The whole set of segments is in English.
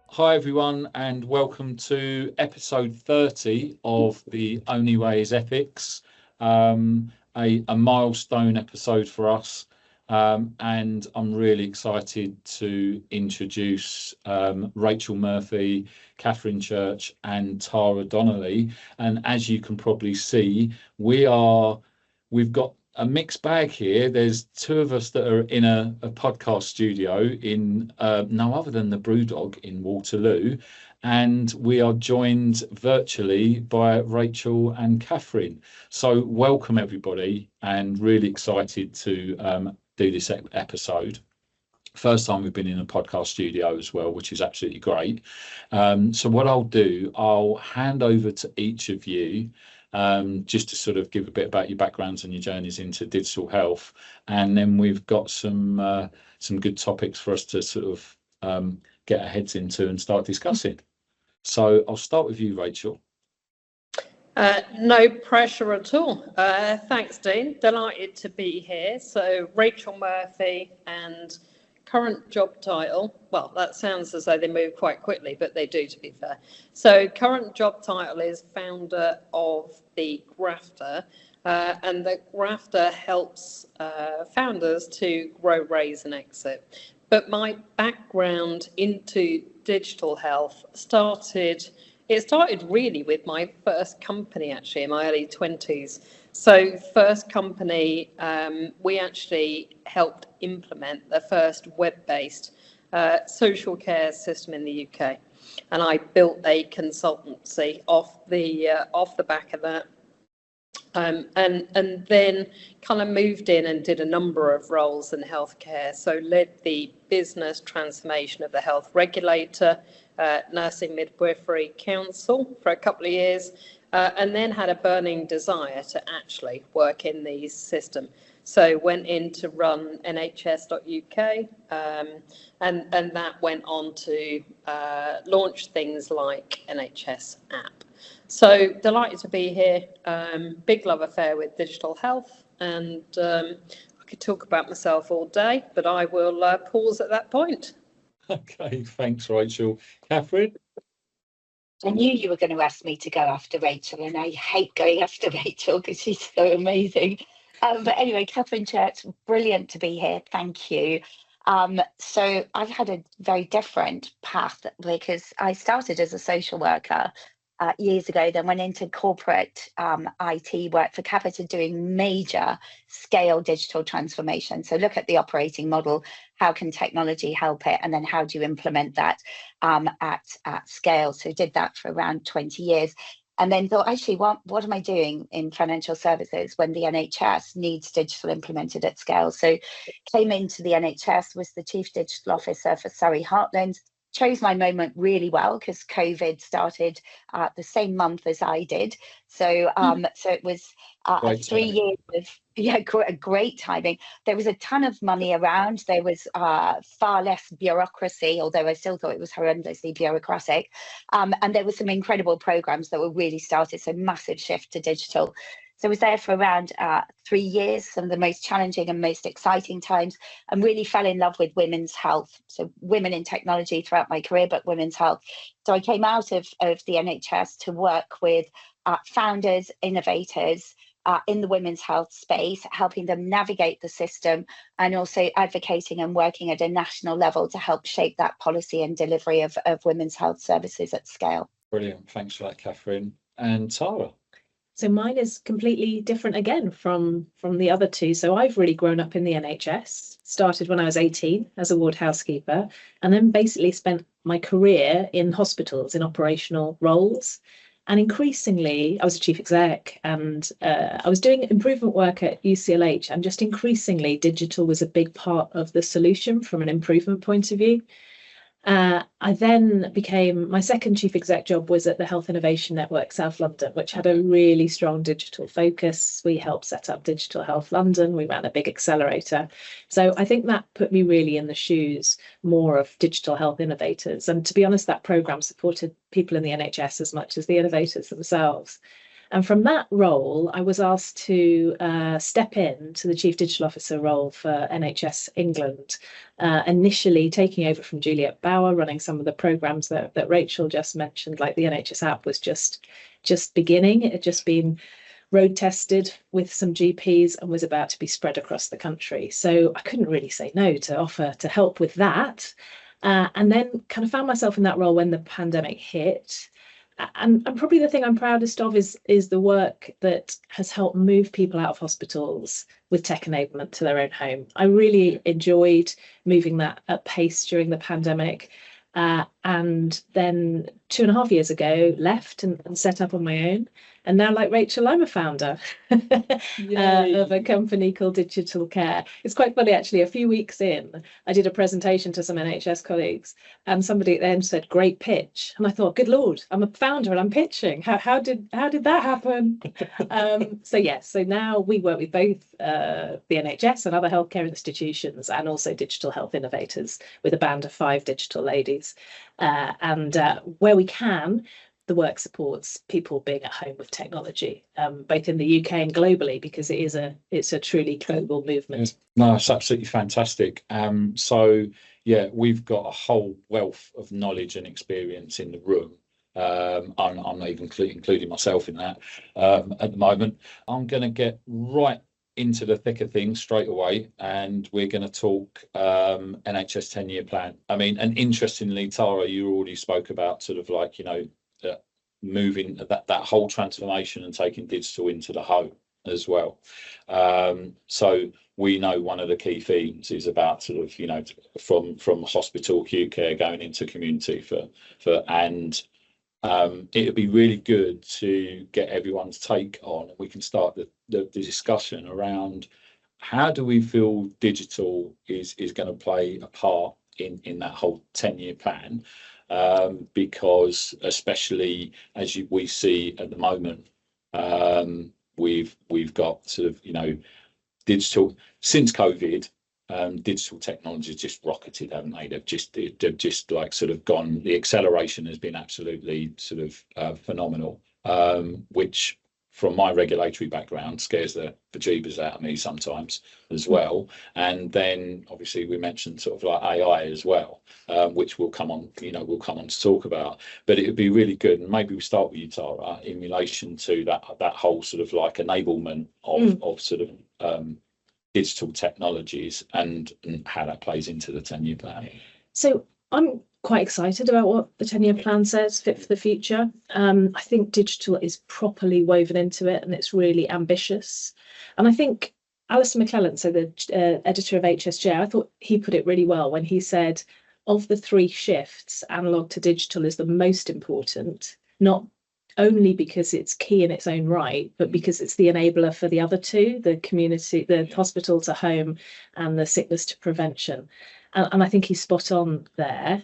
Hi everyone, and welcome to episode 30 of The Only Way is Ethics, a milestone episode for us, and I'm really excited to introduce Rachel Murphy, Katherine Church and Tara Donnelly. And as you can probably see, we've got a mixed bag here. There's two of us that are in a podcast studio in no other than the Brewdog in Waterloo, and we are joined virtually by Rachel and Katherine. So welcome everybody, and really excited to do this episode. First time we've been in a podcast studio as well, which is absolutely great. So what I'll do, I'll hand over to each of you just to sort of give a bit about your backgrounds and your journeys into digital health, and then we've got some good topics for us to sort of get our heads into and start discussing. So I'll start with you, Rachel. No pressure at all. Thanks, Dean. Delighted to be here. So Rachel Murphy, and current job title, well, that sounds as though they move quite quickly, but they do, to be fair. So current job title is founder of the Grafter, and the Grafter helps founders to grow, raise and exit. But my background into digital health started really with my first company, actually, in my early 20s. So first company, we actually helped implement the first web-based social care system in the UK. And I built a consultancy off the back of that. And then kind of moved in and did a number of roles in healthcare. So led the business transformation of the health regulator, Nursing Midwifery Council for a couple of years, and then had a burning desire to actually work in the system. So went in to run NHS.UK, and that went on to launch things like NHS app. So delighted to be here. Big love affair with digital health, and I could talk about myself all day, but I will pause at that point. Okay, thanks, Rachel. Katherine? I knew you were going to ask me to go after Rachel, and I hate going after Rachel because she's so amazing. But anyway, Katherine Church, brilliant to be here. Thank you. So I've had a very different path because I started as a social worker years ago, then went into corporate IT work for Capita, doing major scale digital transformation. So look at the operating model, how can technology help it, and then how do you implement that at scale. So did that for around 20 years, and then thought, actually, what am I doing in financial services when the NHS needs digital implemented at scale? So came into the NHS, was the Chief Digital Officer for Surrey Heartland. Chose my moment really well because COVID started the same month as I did. So so it was 3 years of great timing. There was a ton of money around. There was far less bureaucracy, although I still thought it was horrendously bureaucratic. And there were some incredible programs that were really started. So massive shift to digital. So I was there for around 3 years, some of the most challenging and most exciting times, and really fell in love with women's health. So women in technology throughout my career, but women's health. So I came out of the NHS to work with founders, innovators in the women's health space, helping them navigate the system, and also advocating and working at a national level to help shape that policy and delivery of women's health services at scale. Brilliant. Thanks for that, Katherine. And Tara? So mine is completely different again from the other two. So I've really grown up in the NHS, started when I was 18 as a ward housekeeper, and then basically spent my career in hospitals in operational roles. And increasingly, I was a chief exec, and I was doing improvement work at UCLH, and just increasingly digital was a big part of the solution from an improvement point of view. I then became, my second chief exec job was at the Health Innovation Network South London, which had a really strong digital focus. We helped set up Digital Health London. We ran a big accelerator. So I think that put me really in the shoes more of digital health innovators. And to be honest, that programme supported people in the NHS as much as the innovators themselves. And from that role, I was asked to step in to the Chief Digital Officer role for NHS England, initially taking over from Juliet Bauer, running some of the programmes that Rachel just mentioned, like the NHS app was just beginning. It had just been road tested with some GPs and was about to be spread across the country. So I couldn't really say no to offer to help with that. And then kind of found myself in that role when the pandemic hit. And probably the thing I'm proudest of is the work that has helped move people out of hospitals with tech enablement to their own home. I really enjoyed moving that at pace during the pandemic. And then 2.5 years ago, left and set up on my own. And now, like Rachel, I'm a founder of a company called Digital Care. It's quite funny, actually. A few weeks in, I did a presentation to some NHS colleagues, and somebody then said, "Great pitch." And I thought, "Good Lord, I'm a founder and I'm pitching. How did that happen?" So now we work with both the NHS and other healthcare institutions, and also digital health innovators with a band of 5 digital ladies. And where we can, the work supports people being at home with technology, both in the UK and globally, because it's a truly global movement. No, it's absolutely fantastic. So yeah, we've got a whole wealth of knowledge and experience in the room. I'm not even including myself in that at the moment. I'm going to get right into the thick of things straight away, and we're going to talk NHS 10-year plan. I mean, and interestingly, Tara, you already spoke about sort of like, moving that whole transformation and taking digital into the home as well. So we know one of the key themes is about sort of, from hospital acute care going into community and it would be really good to get everyone's take on, and we can start the discussion around how do we feel digital is going to play a part in that whole 10-year plan, because especially as we see at the moment, we've got sort of, digital since COVID. Digital technology has just rocketed, haven't they? They've just like sort of gone. The acceleration has been absolutely sort of phenomenal, which from my regulatory background scares the bejeebers out of me sometimes as well. And then obviously we mentioned sort of like AI as well, which we'll come on to talk about. But it would be really good, and maybe we start with you, Tara, in relation to that whole sort of like enablement of sort of digital technologies and how that plays into the 10-year plan. So I'm quite excited about what the 10-year plan says, fit for the future. I think digital is properly woven into it, and it's really ambitious. And I think Alistair McClellan, so the editor of HSJ, I thought he put it really well when he said, of the 3 shifts, analog to digital is the most important, not only because it's key in its own right, but because it's the enabler for the other 2, the community, the hospital to home, and the sickness to prevention. And I think he's spot on there.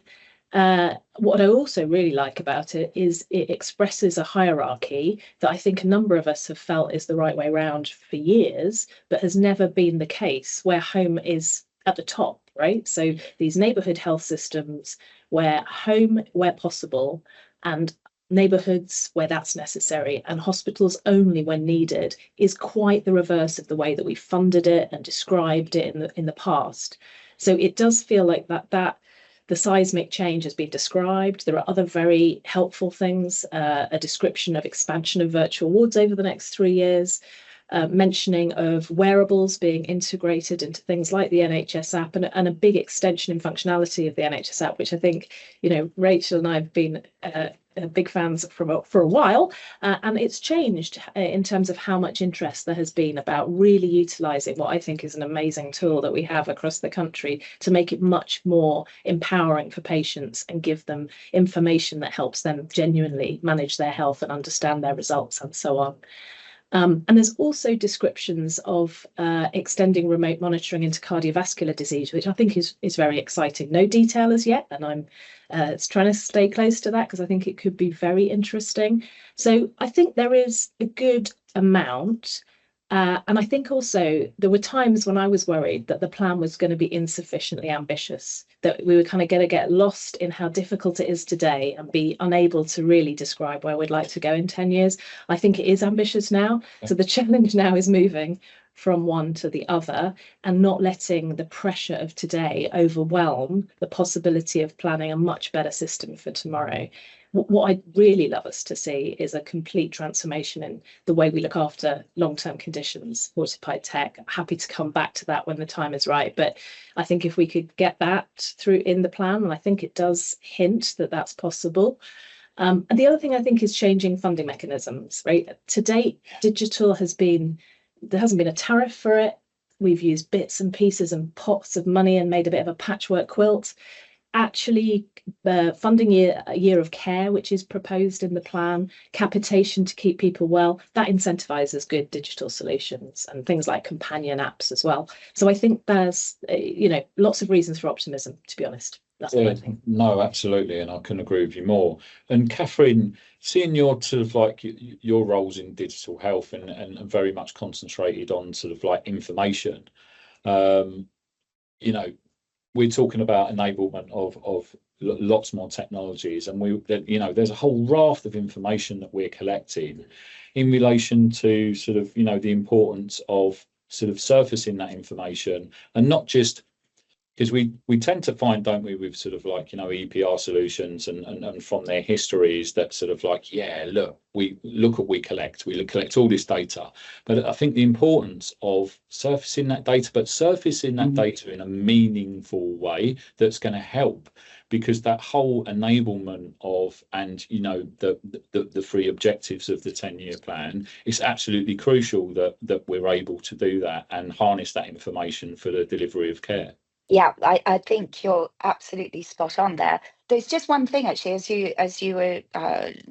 What I also really like about it is it expresses a hierarchy that I think a number of us have felt is the right way around for years, but has never been the case, where home is at the top, right? So these neighbourhood health systems where home where possible, and neighbourhoods where that's necessary, and hospitals only when needed, is quite the reverse of the way that we funded it and described it in the past. So it does feel like that the seismic change has been described. There are other very helpful things, a description of expansion of virtual wards over the next 3 years, mentioning of wearables being integrated into things like the NHS app, and a big extension in functionality of the NHS app, which I think, Rachel and I have been big fans for a while, and it's changed in terms of how much interest there has been about really utilising what I think is an amazing tool that we have across the country to make it much more empowering for patients and give them information that helps them genuinely manage their health and understand their results and so on. And there's also descriptions of extending remote monitoring into cardiovascular disease, which I think is very exciting. No detail as yet, and I'm trying to stay close to that because I think it could be very interesting. So I think there is a good amount. And I think also there were times when I was worried that the plan was going to be insufficiently ambitious, that we were kind of going to get lost in how difficult it is today and be unable to really describe where we'd like to go in 10 years. I think it is ambitious now. So the challenge now is moving from one to the other and not letting the pressure of today overwhelm the possibility of planning a much better system for tomorrow. What I'd really love us to see is a complete transformation in the way we look after long-term conditions, fortified tech. I'm happy to come back to that when the time is right. But I think if we could get that through in the plan, and I think it does hint that that's possible. And the other thing I think is changing funding mechanisms, right? To date, digital there hasn't been a tariff for it. We've used bits and pieces and pots of money and made a bit of a patchwork quilt. Actually, funding a year of care, which is proposed in the plan, capitation to keep people well, that incentivizes good digital solutions and things like companion apps as well. So I think there's, lots of reasons for optimism, to be honest. That's what I think. No, absolutely, and I couldn't agree with you more. And Katherine, seeing your sort of like your roles in digital health and very much concentrated on sort of like information, we're talking about enablement of lots more technologies, and there's a whole raft of information that we're collecting in relation to sort of the importance of sort of surfacing that information, and not just because we tend to find, don't we, with sort of like EPR solutions and from their histories that sort of like, we collect all this data, but I think the importance of surfacing that data, but surfacing that data in a meaningful way that's going to help, because that whole enablement of the three objectives of the 10-year plan is absolutely crucial that we're able to do that and harness that information for the delivery of care. Yeah, I think you're absolutely spot on there. There's just one thing actually, as you were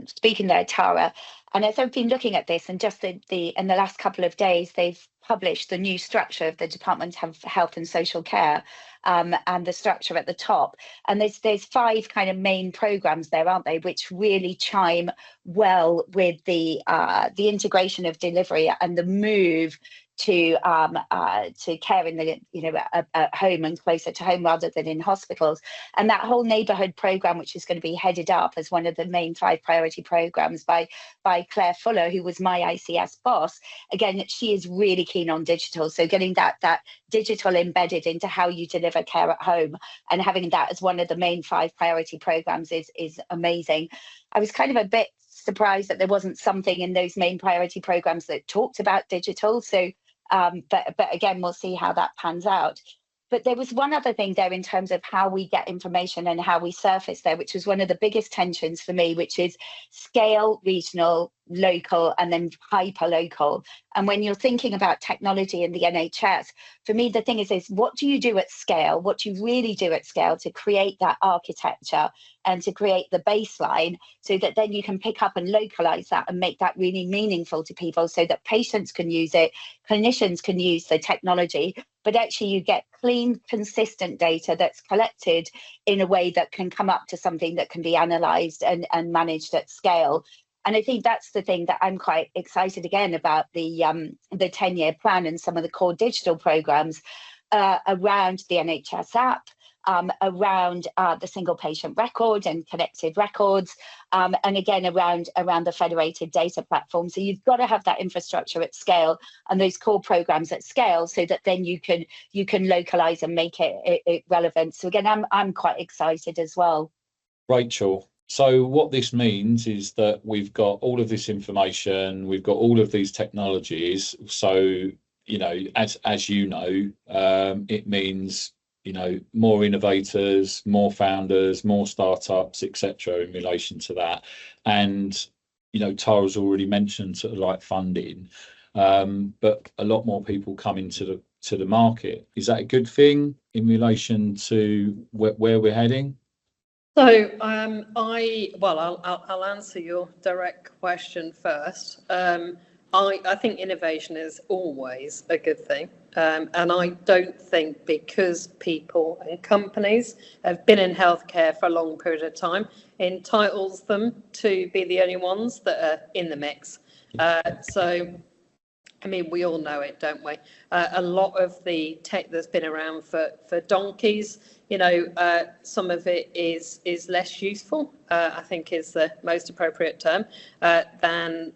speaking there, Tara, and as I've been looking at this, and just in the last couple of days, they've published the new structure of the Department of Health and Social Care, and the structure at the top. And there's 5 kind of main programs there, aren't they, which really chime well with the integration of delivery and the move to care in the at home and closer to home rather than in hospitals. And that whole neighbourhood programme, which is going to be headed up as one of the main 5 priority programmes by Claire Fuller, who was my ICS boss. Again, she is really keen on digital, so getting that digital embedded into how you deliver care at home and having that as one of the main 5 priority programmes is amazing. I was kind of a bit surprised that there wasn't something in those main priority programmes that talked about digital. So but again, we'll see how that pans out. But there was one other thing there in terms of how we get information and how we surface there, which was one of the biggest tensions for me, which is scale, regional, local, and then hyper local. And when you're thinking about technology in the NHS, for me, the thing is what do you do at scale? What do you really do at scale to create that architecture and to create the baseline so that then you can pick up and localize that and make that really meaningful to people so that patients can use it, clinicians can use the technology, but actually you get clean, consistent data that's collected in a way that can come up to something that can be analysed and managed at scale. And I think that's the thing that I'm quite excited again about the 10-year plan and some of the core digital programmes around the NHS app, around the single patient record and connected records, and again around the federated data platform. So you've got to have that infrastructure at scale and those core programs at scale so that then you can localize and make it relevant. So again, I'm quite excited as well. Rachel, so what this means is that we've got all of this information, we've got all of these technologies. So as you know, it means more innovators, more founders, more startups, etc. in relation to that. And Tara's already mentioned sort of like funding, but a lot more people coming to the market. Is that a good thing in relation to where we're heading? So I'll answer your direct question first. I think innovation is always a good thing. And I don't think because people and companies have been in healthcare for a long period of time entitles them to be the only ones that are in the mix. So I mean, we all know it, don't we? A lot of the tech that's been around for donkeys, some of it is less useful, I think is the most appropriate term, than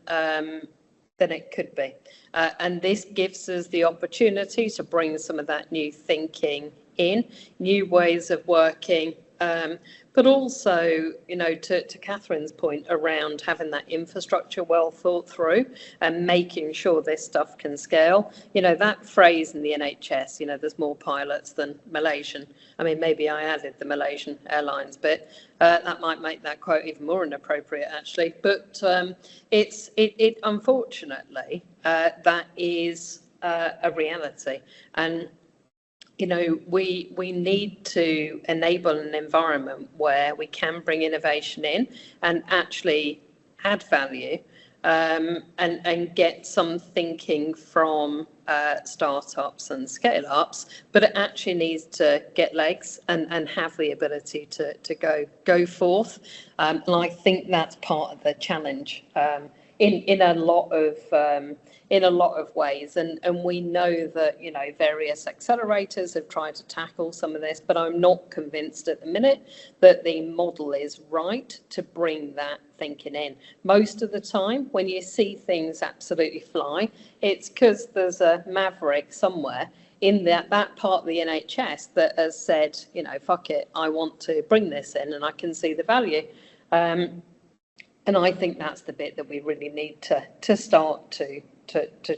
it could be. And this gives us the opportunity to bring some of that new thinking in, new ways of working, but also, to Katherine's point around having that infrastructure well thought through and making sure this stuff can scale. That phrase in the NHS, there's more pilots than Malaysian. I mean, maybe I added the Malaysian Airlines bit. That might make that quote even more inappropriate, actually. But it unfortunately, that is a reality. And we need to enable an environment where we can bring innovation in and actually add value, and get some thinking from startups and scale-ups, but it actually needs to get legs and have the ability to go forth. And I think that's part of the challenge in a lot of ways, and we know that various accelerators have tried to tackle some of this, but I'm not convinced at the minute that the model is right to bring that thinking in. Most of the time when you see things absolutely fly, it's because there's a maverick somewhere in that part of the NHS that has said, fuck it, I want to bring this in and I can see the value. And I think that's the bit that we really need to start to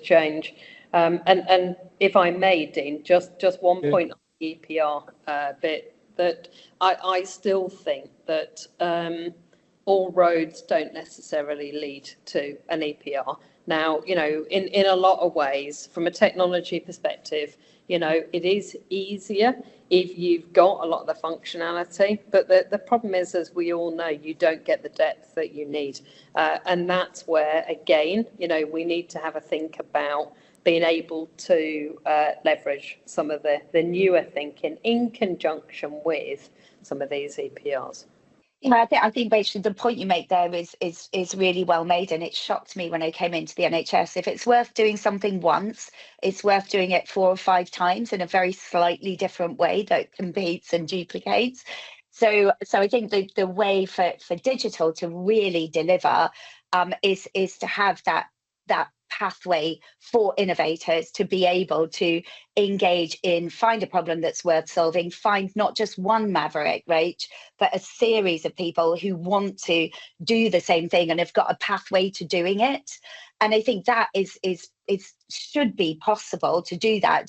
change. And if I may, Dean, just one point on the EPR bit, that I still think that all roads don't necessarily lead to an EPR. Now, in a lot of ways, from a technology perspective, it is easier if you've got a lot of the functionality, but the problem is, as we all know, you don't get the depth that you need. And that's where, again, we need to have a think about being able to leverage some of the newer thinking in conjunction with some of these EPRs. I think basically the point you make there is really well made, and it shocked me when I came into the NHS. If it's worth doing something once, it's worth doing it 4 or 5 times in a very slightly different way that competes and duplicates. So I think the way for digital to really deliver is to have that pathway for innovators to be able to engage in, find a problem that's worth solving, find not just one maverick, right, but a series of people who want to do the same thing and have got a pathway to doing it. And I think that is should be possible to do that,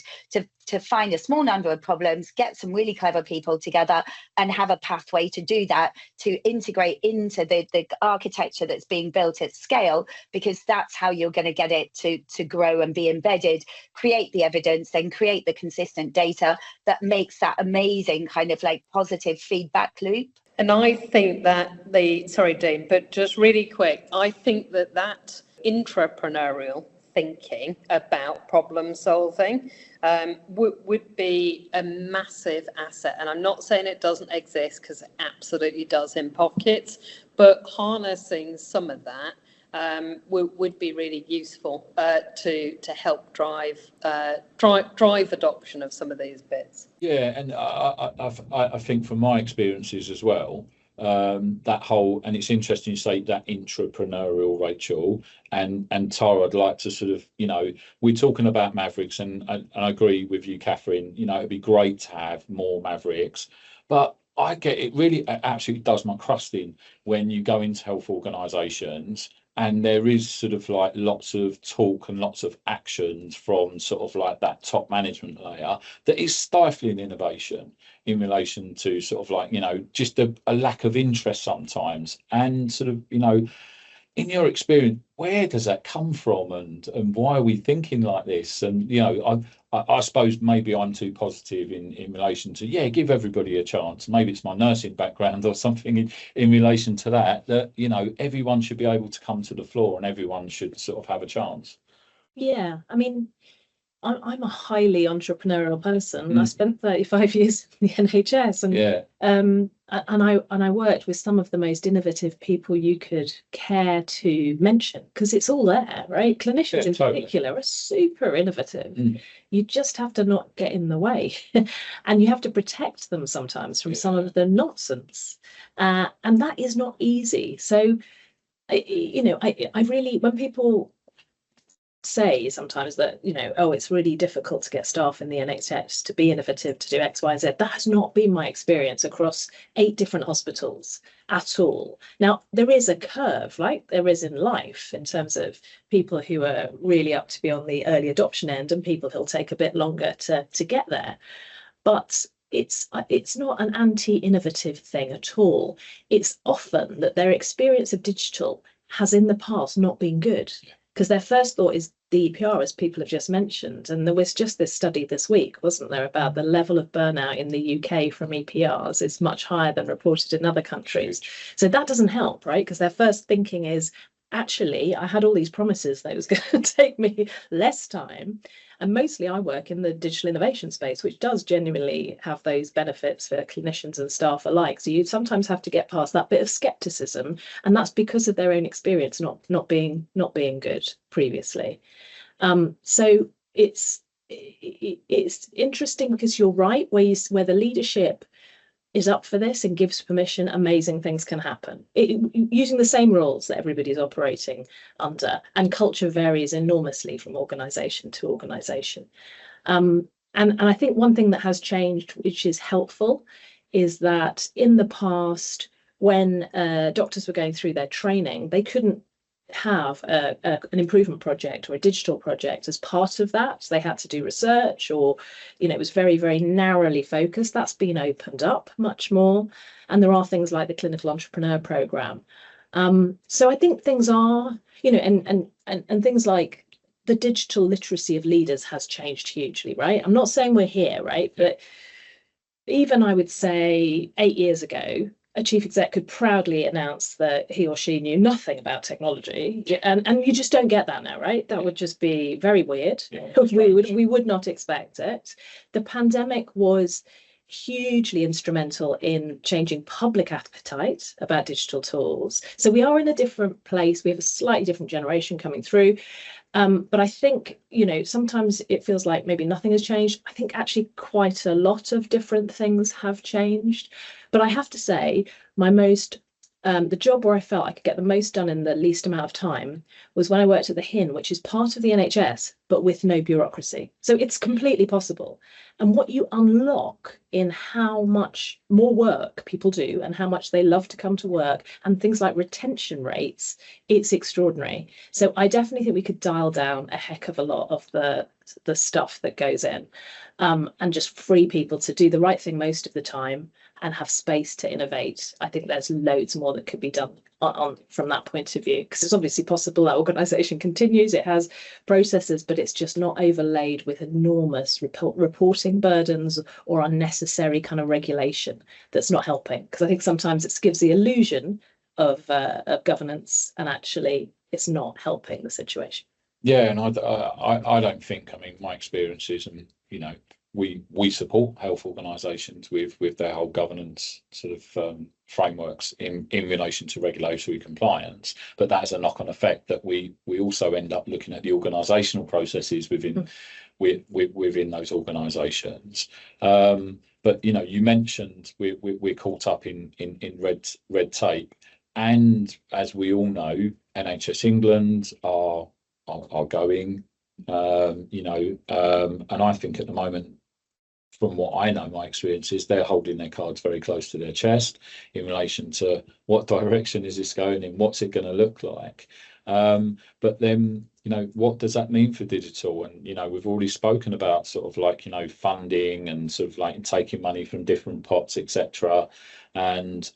to find a small number of problems, get some really clever people together and have a pathway to do that, to integrate into the architecture that's being built at scale, because that's how you're going to get it to grow and be embedded, create the evidence, then create the consistent data that makes that amazing kind of like positive feedback loop. And I think that sorry, Dean, but just really quick, I think that intrapreneurial thinking about problem solving would be a massive asset. And I'm not saying it doesn't exist, because it absolutely does in pockets, but harnessing some of that would be really useful to help drive adoption of some of these bits. Yeah, and I think from my experiences as well, that whole, and it's interesting you say that intrapreneurial, Rachel, and Tara, I'd like to sort of, we're talking about mavericks, and I agree with you, Katherine, it'd be great to have more mavericks, but I get it really absolutely does my crust in when you go into health organisations and there is sort of like lots of talk and lots of actions from sort of like that top management layer that is stifling innovation in relation to sort of like, just a lack of interest sometimes. And sort of, in your experience, where does that come from, and why are we thinking like this? And I suppose maybe I'm too positive in relation to give everybody a chance. Maybe it's my nursing background or something in relation to that everyone should be able to come to the floor and everyone should sort of have a chance. Yeah, I mean, I'm a highly entrepreneurial person. I spent 35 years in the NHS, and I worked with some of the most innovative people you could care to mention, because it's all there, right? Clinicians in particular are super innovative. You just have to not get in the way, and you have to protect them sometimes from some of the nonsense, and that is not easy. So, I really, when people say sometimes that, oh, it's really difficult to get staff in the NHS to be innovative, to do X, Y, Z. That has not been my experience across 8 different hospitals at all. Now, there is a curve, like there is in life, in terms of people who are really up to be on the early adoption end and people who'll take a bit longer to get there. But it's not an anti-innovative thing at all. It's often that their experience of digital has in the past not been good. Because their first thought is the EPR, as people have just mentioned. And there was just this study this week, wasn't there, about the level of burnout in the UK from EPRs is much higher than reported in other countries. So that doesn't help, right? Because their first thinking is, actually, I had all these promises that it was going to take me less time. And mostly I work in the digital innovation space, which does genuinely have those benefits for clinicians and staff alike. So you sometimes have to get past that bit of skepticism, and that's because of their own experience not being good previously. So it's interesting, because you're right, where the leadership is up for this and gives permission, amazing things can happen using the same rules that everybody's operating under, and culture varies enormously from organisation to organisation. And I think one thing that has changed, which is helpful, is that in the past, when doctors were going through their training, they couldn't have an improvement project or a digital project as part of that. They had to do research, or it was very, very narrowly focused. That's been opened up much more, and there are things like the clinical entrepreneur program. So I think things are, and things like the digital literacy of leaders has changed hugely, right? I'm not saying we're here, right, but even I would say 8 years ago, a chief exec could proudly announce that he or she knew nothing about technology, and you just don't get that now, right? That would just be very weird. We would not expect it. The pandemic was hugely instrumental in changing public appetite about digital tools. So we are in a different place. We have a slightly different generation coming through. But I think, sometimes it feels like maybe nothing has changed. I think actually quite a lot of different things have changed. But I have to say, the job where I felt I could get the most done in the least amount of time was when I worked at the HIN, which is part of the NHS, but with no bureaucracy. So it's completely possible. And what you unlock in how much more work people do and how much they love to come to work, and things like retention rates, it's extraordinary. So I definitely think we could dial down a heck of a lot of the stuff that goes in, and just free people to do the right thing most of the time and have space to innovate. I think there's loads more that could be done on from that point of view, because it's obviously possible that organisation continues, it has processes, but it's just not overlaid with enormous reporting burdens or unnecessary kind of regulation that's not helping. Because I think sometimes it gives the illusion of governance, and actually it's not helping the situation. Yeah, and I don't think, my experience is, and we support health organisations with their whole governance sort of frameworks in relation to regulatory compliance, but that has a knock-on effect that we also end up looking at the organisational processes within those organisations. But you mentioned we're caught up in red tape, and as we all know, NHS England are going, and I think at the moment, from what I know, my experience is they're holding their cards very close to their chest in relation to what direction is this going in, what's it going to look like. But then, what does that mean for digital? And, we've already spoken about sort of like, funding and sort of like taking money from different pots, etc. And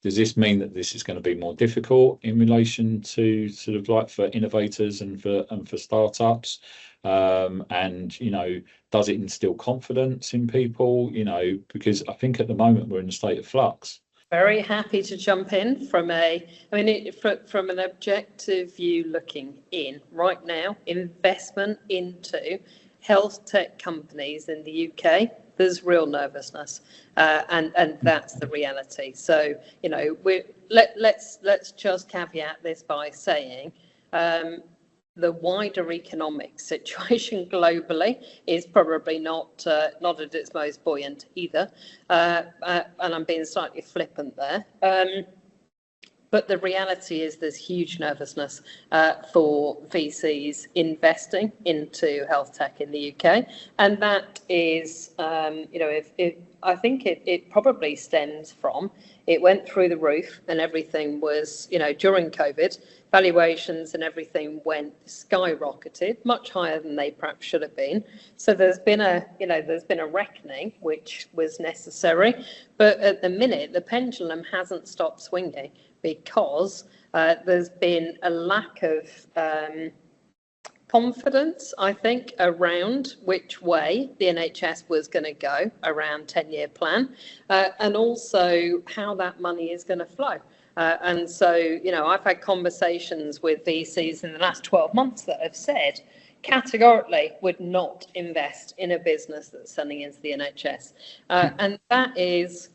does this mean that this is going to be more difficult in relation to sort of like for innovators and for startups? And does it instill confidence in people? Because I think at the moment we're in a state of flux. Very happy to jump in from from an objective view, looking in right now, investment into health tech companies in the UK There's real nervousness, and that's the reality. So, you know, let's just caveat this by saying the wider economic situation globally is probably not at its most buoyant either, and I'm being slightly flippant there. But the reality is there's huge nervousness for VCs investing into health tech in the UK. And that is, you know, I think it probably stems from, it went through the roof and everything was, you know, during COVID, valuations and everything went skyrocketed, much higher than they perhaps should have been. So there's been a reckoning, which was necessary. But at the minute, the pendulum hasn't stopped swinging, because there's been a lack of confidence, I think, around which way the NHS was going to go around 10-year plan, and also how that money is going to flow. And so, you know, I've had conversations with VCs in the last 12 months that have said, categorically would not invest in a business that's selling into the NHS. And that is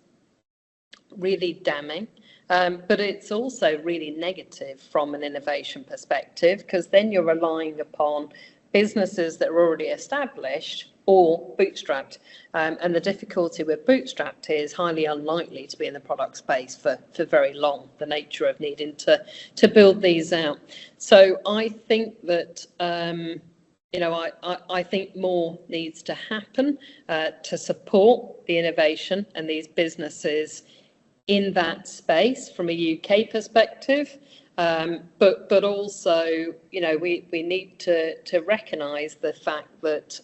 really damning. But it's also really negative from an innovation perspective, because then you're relying upon businesses that are already established or bootstrapped. And the difficulty with bootstrapped is highly unlikely to be in the product space for very long, the nature of needing to build these out. So I think that, you know, I think more needs to happen to support the innovation and these businesses in that space from a UK perspective, but also, you know, we need to recognise the fact that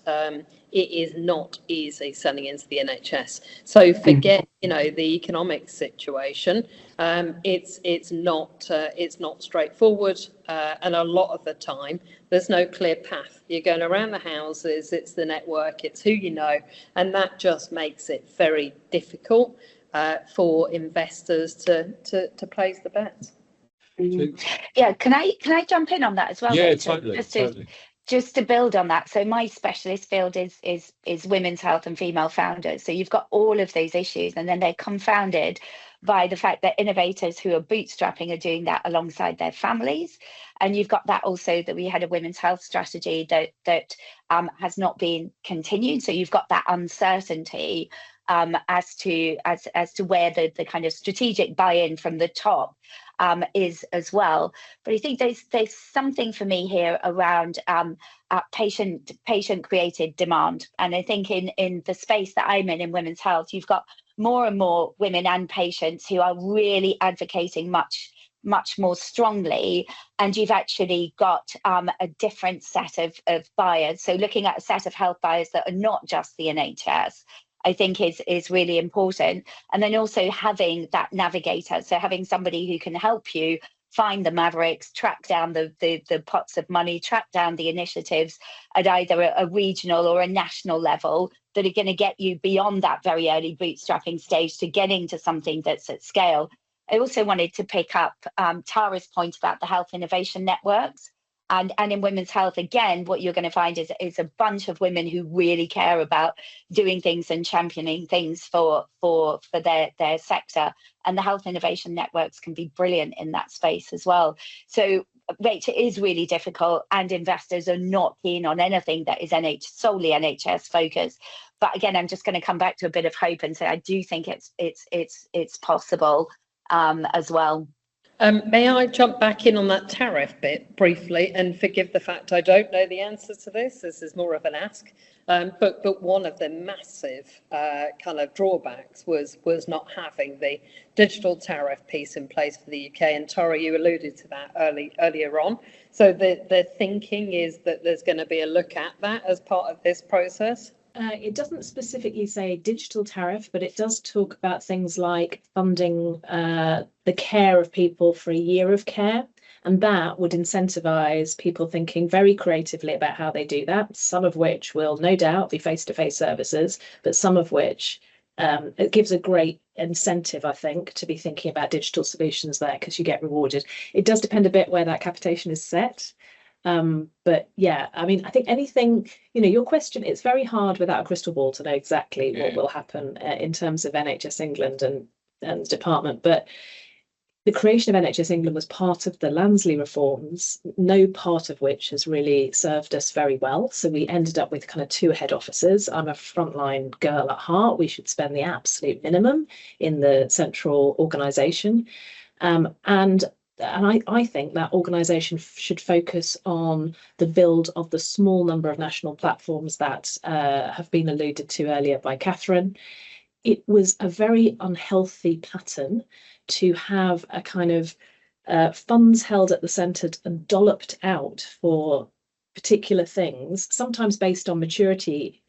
it is not easy selling into the NHS. So forget, you know, the economic situation. It's not straightforward, and a lot of the time there's no clear path. You're going around the houses. It's the network. It's who you know, and that just makes it very difficult for investors to place the bets. Yeah, can I jump in on that as well? Yeah, Rachel? totally. Just to build on that. So my specialist field is women's health and female founders. So you've got all of those issues, and then they're confounded by the fact that innovators who are bootstrapping are doing that alongside their families. And you've got that also, that we had a women's health strategy that has not been continued. So you've got that uncertainty as to where the kind of strategic buy-in from the top is as well. But I think there's something for me here around patient created demand. And I think in the space that I'm in women's health, you've got more and more women and patients who are really advocating much more strongly, and you've actually got a different set of buyers. So looking at a set of health buyers that are not just the NHS, I think is really important. And then also having that navigator, so having somebody who can help you find the mavericks, track down the pots of money, track down the initiatives at either a regional or a national level that are going to get you beyond that very early bootstrapping stage to getting to something that's at scale. I also wanted to pick up Tara's point about the health innovation networks. And in women's health, again, what you're going to find is a bunch of women who really care about doing things and championing things for their sector. And the health innovation networks can be brilliant in that space as well. So, Rachel, it is really difficult, and investors are not keen on anything that is solely NHS focused. But again, I'm just going to come back to a bit of hope and say I do think it's possible as well. May I jump back in on that tariff bit briefly, and forgive the fact I don't know the answer to this. This is more of an ask. But one of the massive kind of drawbacks was not having the digital tariff piece in place for the UK. And Tara, you alluded to that earlier on. So the thinking is that there's going to be a look at that as part of this process. It doesn't specifically say digital tariff, but it does talk about things like funding the care of people for a year of care. And that would incentivize people thinking very creatively about how they do that, some of which will no doubt be face-to-face services, but some of which it gives a great incentive, I think, to be thinking about digital solutions there, because you get rewarded. It does depend a bit where that capitation is set. But yeah, I mean, I think anything, your question, it's very hard without a crystal ball to know exactly what will happen in terms of NHS England and department. But the creation of NHS England was part of the Lansley reforms, no part of which has really served us very well. So we ended up with kind of two head officers. I'm a frontline girl at heart. We should spend the absolute minimum in the central organisation. And I think that organisation should focus on the build of the small number of national platforms that have been alluded to earlier by Katherine. It was a very unhealthy pattern to have a kind of funds held at the centre and dolloped out for particular things, sometimes based on maturity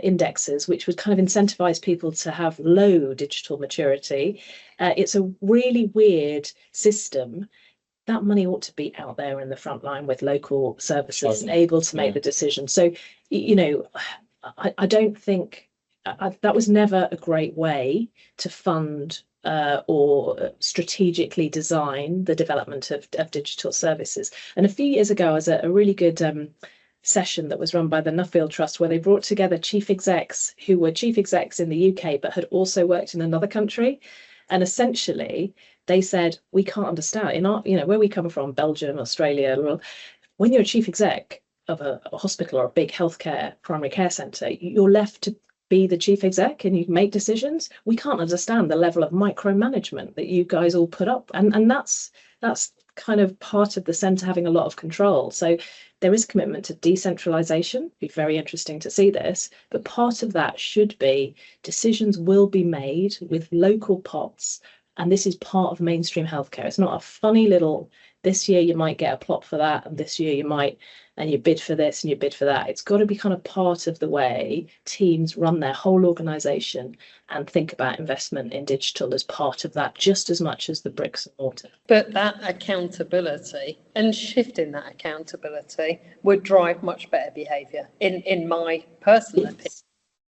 indexes, which would kind of incentivize people to have low digital maturity. It's a really weird system. That money ought to be out there in the front line with local services and able to make the decision. So, I don't think that was never a great way to fund or strategically design the development of digital services. And a few years ago, I was at a really good session that was run by the Nuffield Trust, where they brought together chief execs who were chief execs in the UK, but had also worked in another country. And essentially, they said, we can't understand in our, where we come from, Belgium, Australia, when you're a chief exec of a hospital or a big healthcare primary care centre, you're left to be the chief exec and you make decisions. We can't understand the level of micromanagement that you guys all put up. And that's kind of part of the centre having a lot of control. So there is a commitment to decentralisation. It'd be very interesting to see this. But part of that should be decisions will be made with local pots. And this is part of mainstream healthcare. It's not a funny little, this year you might get a plot for that, and this year you might, and you bid for this and you bid for that. It's got to be kind of part of the way teams run their whole organisation and think about investment in digital as part of that, just as much as the bricks and mortar. But that accountability and shifting that accountability would drive much better behaviour, in my personal opinion.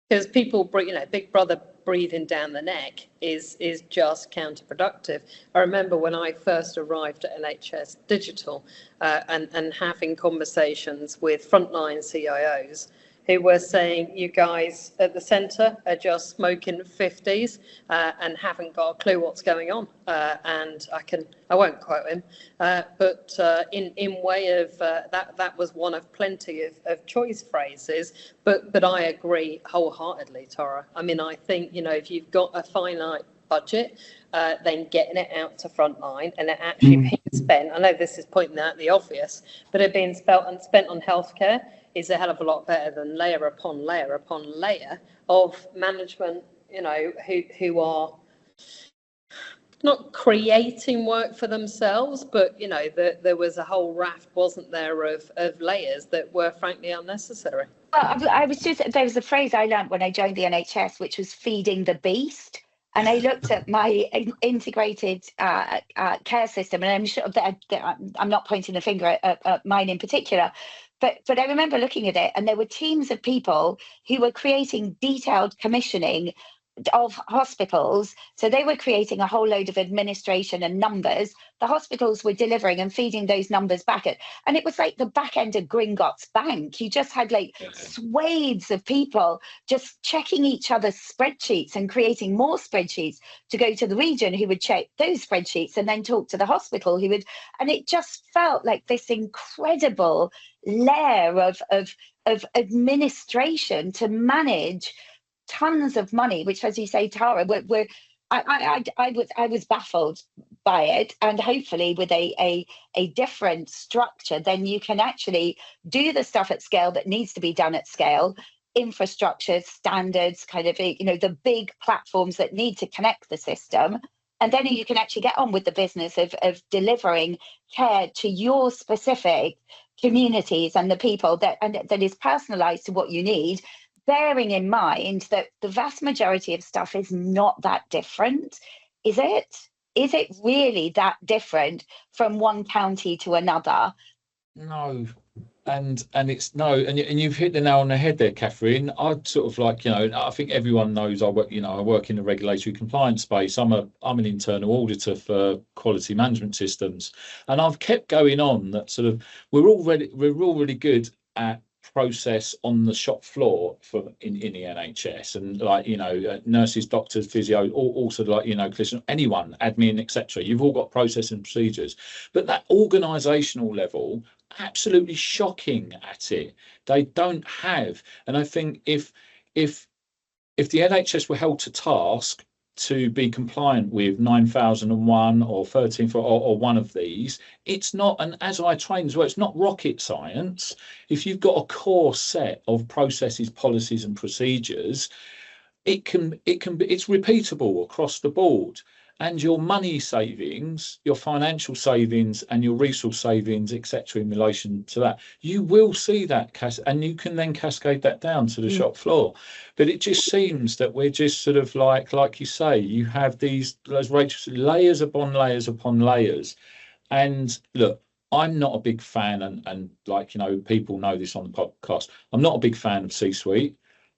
Because people, Big Brother breathing down the neck is just counterproductive. I remember when I first arrived at NHS Digital and having conversations with frontline CIOs who were saying, you guys at the centre are just smoking 50s and haven't got a clue what's going on. And I won't quote him, but in way of that was one of plenty of choice phrases. But I agree wholeheartedly, Tara. I mean, I think, if you've got a finite budget, then getting it out to frontline and it actually being spent. I know this is pointing out the obvious, but it being spent on healthcare is a hell of a lot better than layer upon layer upon layer of management, who are not creating work for themselves, but, there was a whole raft, wasn't there, of layers that were frankly unnecessary. Well, there was a phrase I learned when I joined the NHS, which was feeding the beast. And I looked at my integrated care system, and I'm sure that I'm not pointing the finger at mine in particular, but I remember looking at it, and there were teams of people who were creating detailed commissioning of hospitals. So they were creating a whole load of administration and numbers. The hospitals were delivering and feeding those numbers back and it was like the back end of Gringotts Bank. You just had swathes of people just checking each other's spreadsheets and creating more spreadsheets to go to the region, who would check those spreadsheets and then talk to the hospital, and it just felt like this incredible layer of administration to manage tons of money, which, as you say, Tara, I was baffled by it. And hopefully with a different structure, then you can actually do the stuff at scale that needs to be done at scale, infrastructure, standards, kind of, the big platforms that need to connect the system. And then you can actually get on with the business of delivering care to your specific communities and the people that is personalized to what you need, bearing in mind that the vast majority of stuff is not that different. Is it? Is it really that different from one county to another? No, and it's no, and you've hit the nail on the head there, Katherine. I'd sort of like, I think everyone knows I work in the regulatory compliance space. I'm an internal auditor for quality management systems, and I've kept going on that sort of we're all really good at process on the shop floor in the NHS, and like nurses, doctors, physio, all sort of like clinicians, anyone, admin, etc. You've all got process and procedures, but that organisational level, absolutely shocking at it. They don't have, and I think if the NHS were held to task to be compliant with 9001 or 13 or one of these, it's not, and as I train as well, it's not rocket science. If you've got a core set of processes, policies and procedures, it's repeatable across the board, and your money savings, your financial savings and your resource savings, etc., in relation to that, you will see that and you can then cascade that down to the shop floor. But it just seems that we're just sort of like you say, you have these, as Rachel said, layers upon layers upon layers. And look, I'm not a big fan, and people know this on the podcast, I'm not a big fan of C-suite.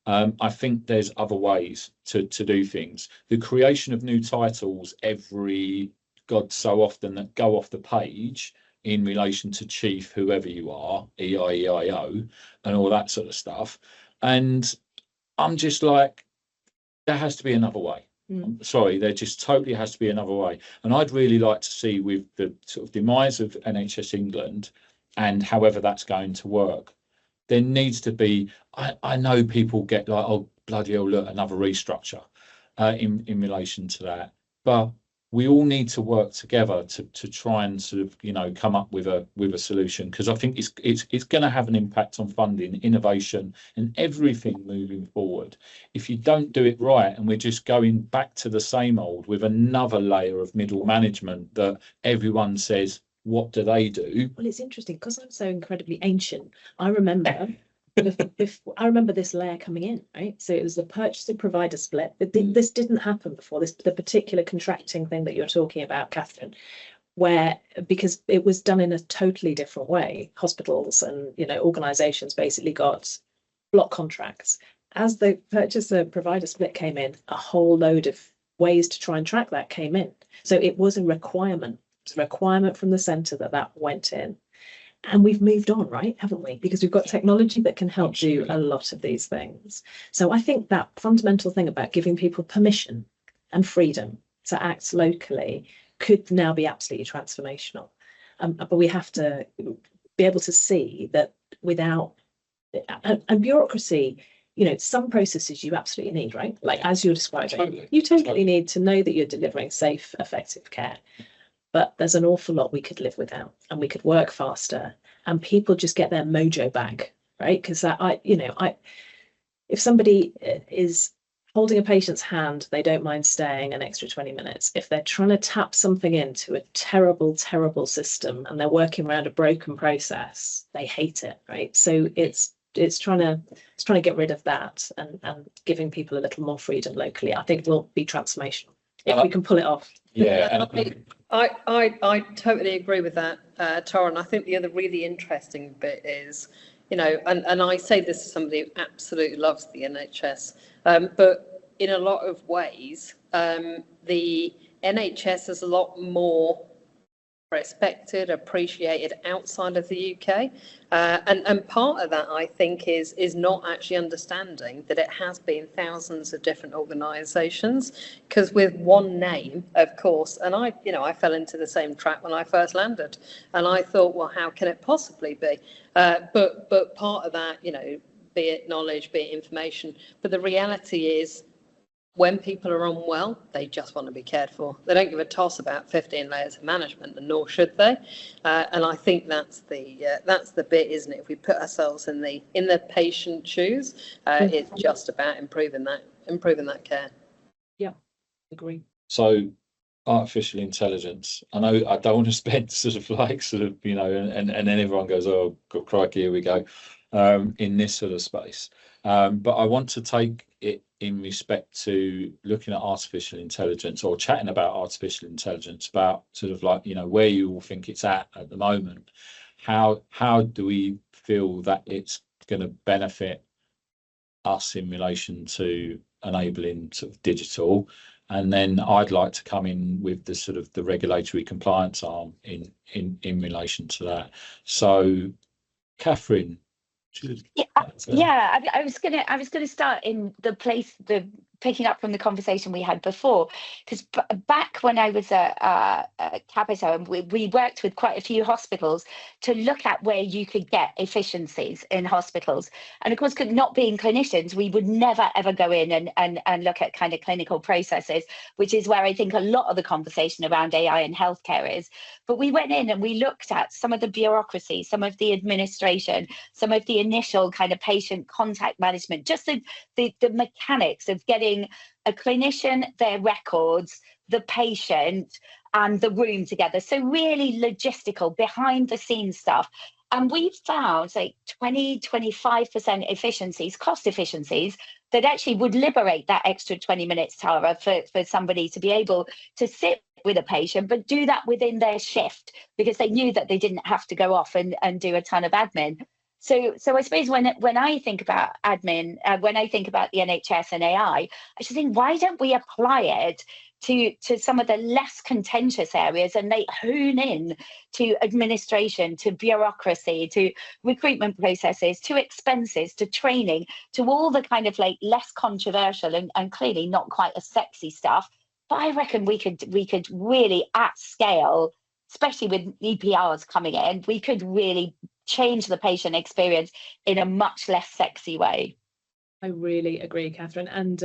I think there's other ways to do things. The creation of new titles every God so often that go off the page in relation to chief, whoever you are, EIEIO, and all that sort of stuff. And I'm just like, there has to be another way. I'm sorry, there just totally has to be another way. And I'd really like to see, with the sort of demise of NHS England and however that's going to work, there needs to be, I know people get like, oh, bloody hell, look, another restructure in relation to that. But we all need to work together to try and sort of, come up with a solution, because I think it's going to have an impact on funding, innovation and everything moving forward. If you don't do it right, and we're just going back to the same old with another layer of middle management that everyone says, what do they do? Well, it's interesting because I'm so incredibly ancient. I remember this layer coming in, right? So it was the purchaser provider split. This didn't happen before. The particular contracting thing that you're talking about, Katherine, because it was done in a totally different way. Hospitals and organisations basically got block contracts. As the purchaser provider split came in, a whole load of ways to try and track that came in. So it was a requirement. It's a requirement from the centre that went in. And we've moved on, right? Haven't we? Because we've got technology that can help do a lot of these things. So I think that fundamental thing about giving people permission and freedom to act locally could now be absolutely transformational. But we have to be able to see that without and bureaucracy, some processes you absolutely need, right? Like as you're describing, you totally need to know that you're delivering safe, effective care. But there's an awful lot we could live without, and we could work faster, and people just get their mojo back, right? Because if somebody is holding a patient's hand, they don't mind staying an extra 20 minutes. If they're trying to tap something into a terrible, terrible system and they're working around a broken process, they hate it, right? So it's trying to get rid of that and giving people a little more freedom locally, I think will be transformational if we can pull it off. Yeah, I totally agree with that, Tara. And I think the other really interesting bit is, and I say this as somebody who absolutely loves the NHS, but in a lot of ways, the NHS is a lot more respected, appreciated outside of the UK, and part of that I think is not actually understanding that it has been thousands of different organisations, because with one name, of course, and I fell into the same trap when I first landed, and I thought, well, how can it possibly be? But part of that, be it knowledge, be it information, but the reality is, when people are unwell, they just want to be cared for. They don't give a toss about 15 layers of management, and nor should they. And I think that's the bit, isn't it? If we put ourselves in the patient shoes, it's just about improving that care. Yeah, agree. So artificial intelligence, I know I don't want to spend and then everyone goes, oh, crikey, here we go, in this sort of space. But I want to take it in respect to looking at artificial intelligence, or chatting about artificial intelligence, about sort of like, where you all think it's at the moment. How do we feel that it's going to benefit us in relation to enabling sort of digital, and then I'd like to come in with the sort of the regulatory compliance arm in relation to that. So, Katherine. I was gonna start in the picking up from the conversation we had before, because back when I was at Capita, and we worked with quite a few hospitals to look at where you could get efficiencies in hospitals. And of course, not being clinicians, we would never ever go in and look at kind of clinical processes, which is where I think a lot of the conversation around AI in healthcare is. But we went in and we looked at some of the bureaucracy, some of the administration, some of the initial kind of patient contact management, just the mechanics of getting a clinician, their records, the patient, and the room together. So really logistical, behind the scenes stuff. And we've found like 20-25% efficiencies, cost efficiencies, that actually would liberate that extra 20 minutes, Tara, for somebody to be able to sit with a patient, but do that within their shift, because they knew that they didn't have to go off and do a ton of admin. So I suppose when I think about admin, when I think about the NHS and AI, I just think, why don't we apply it to some of the less contentious areas, and they hone in to administration, to bureaucracy, to recruitment processes, to expenses, to training, to all the kind of like less controversial and clearly not quite as sexy stuff. But I reckon we could really, at scale, especially with EPRs coming in, we could really change the patient experience in a much less sexy way. I really agree, Katherine, and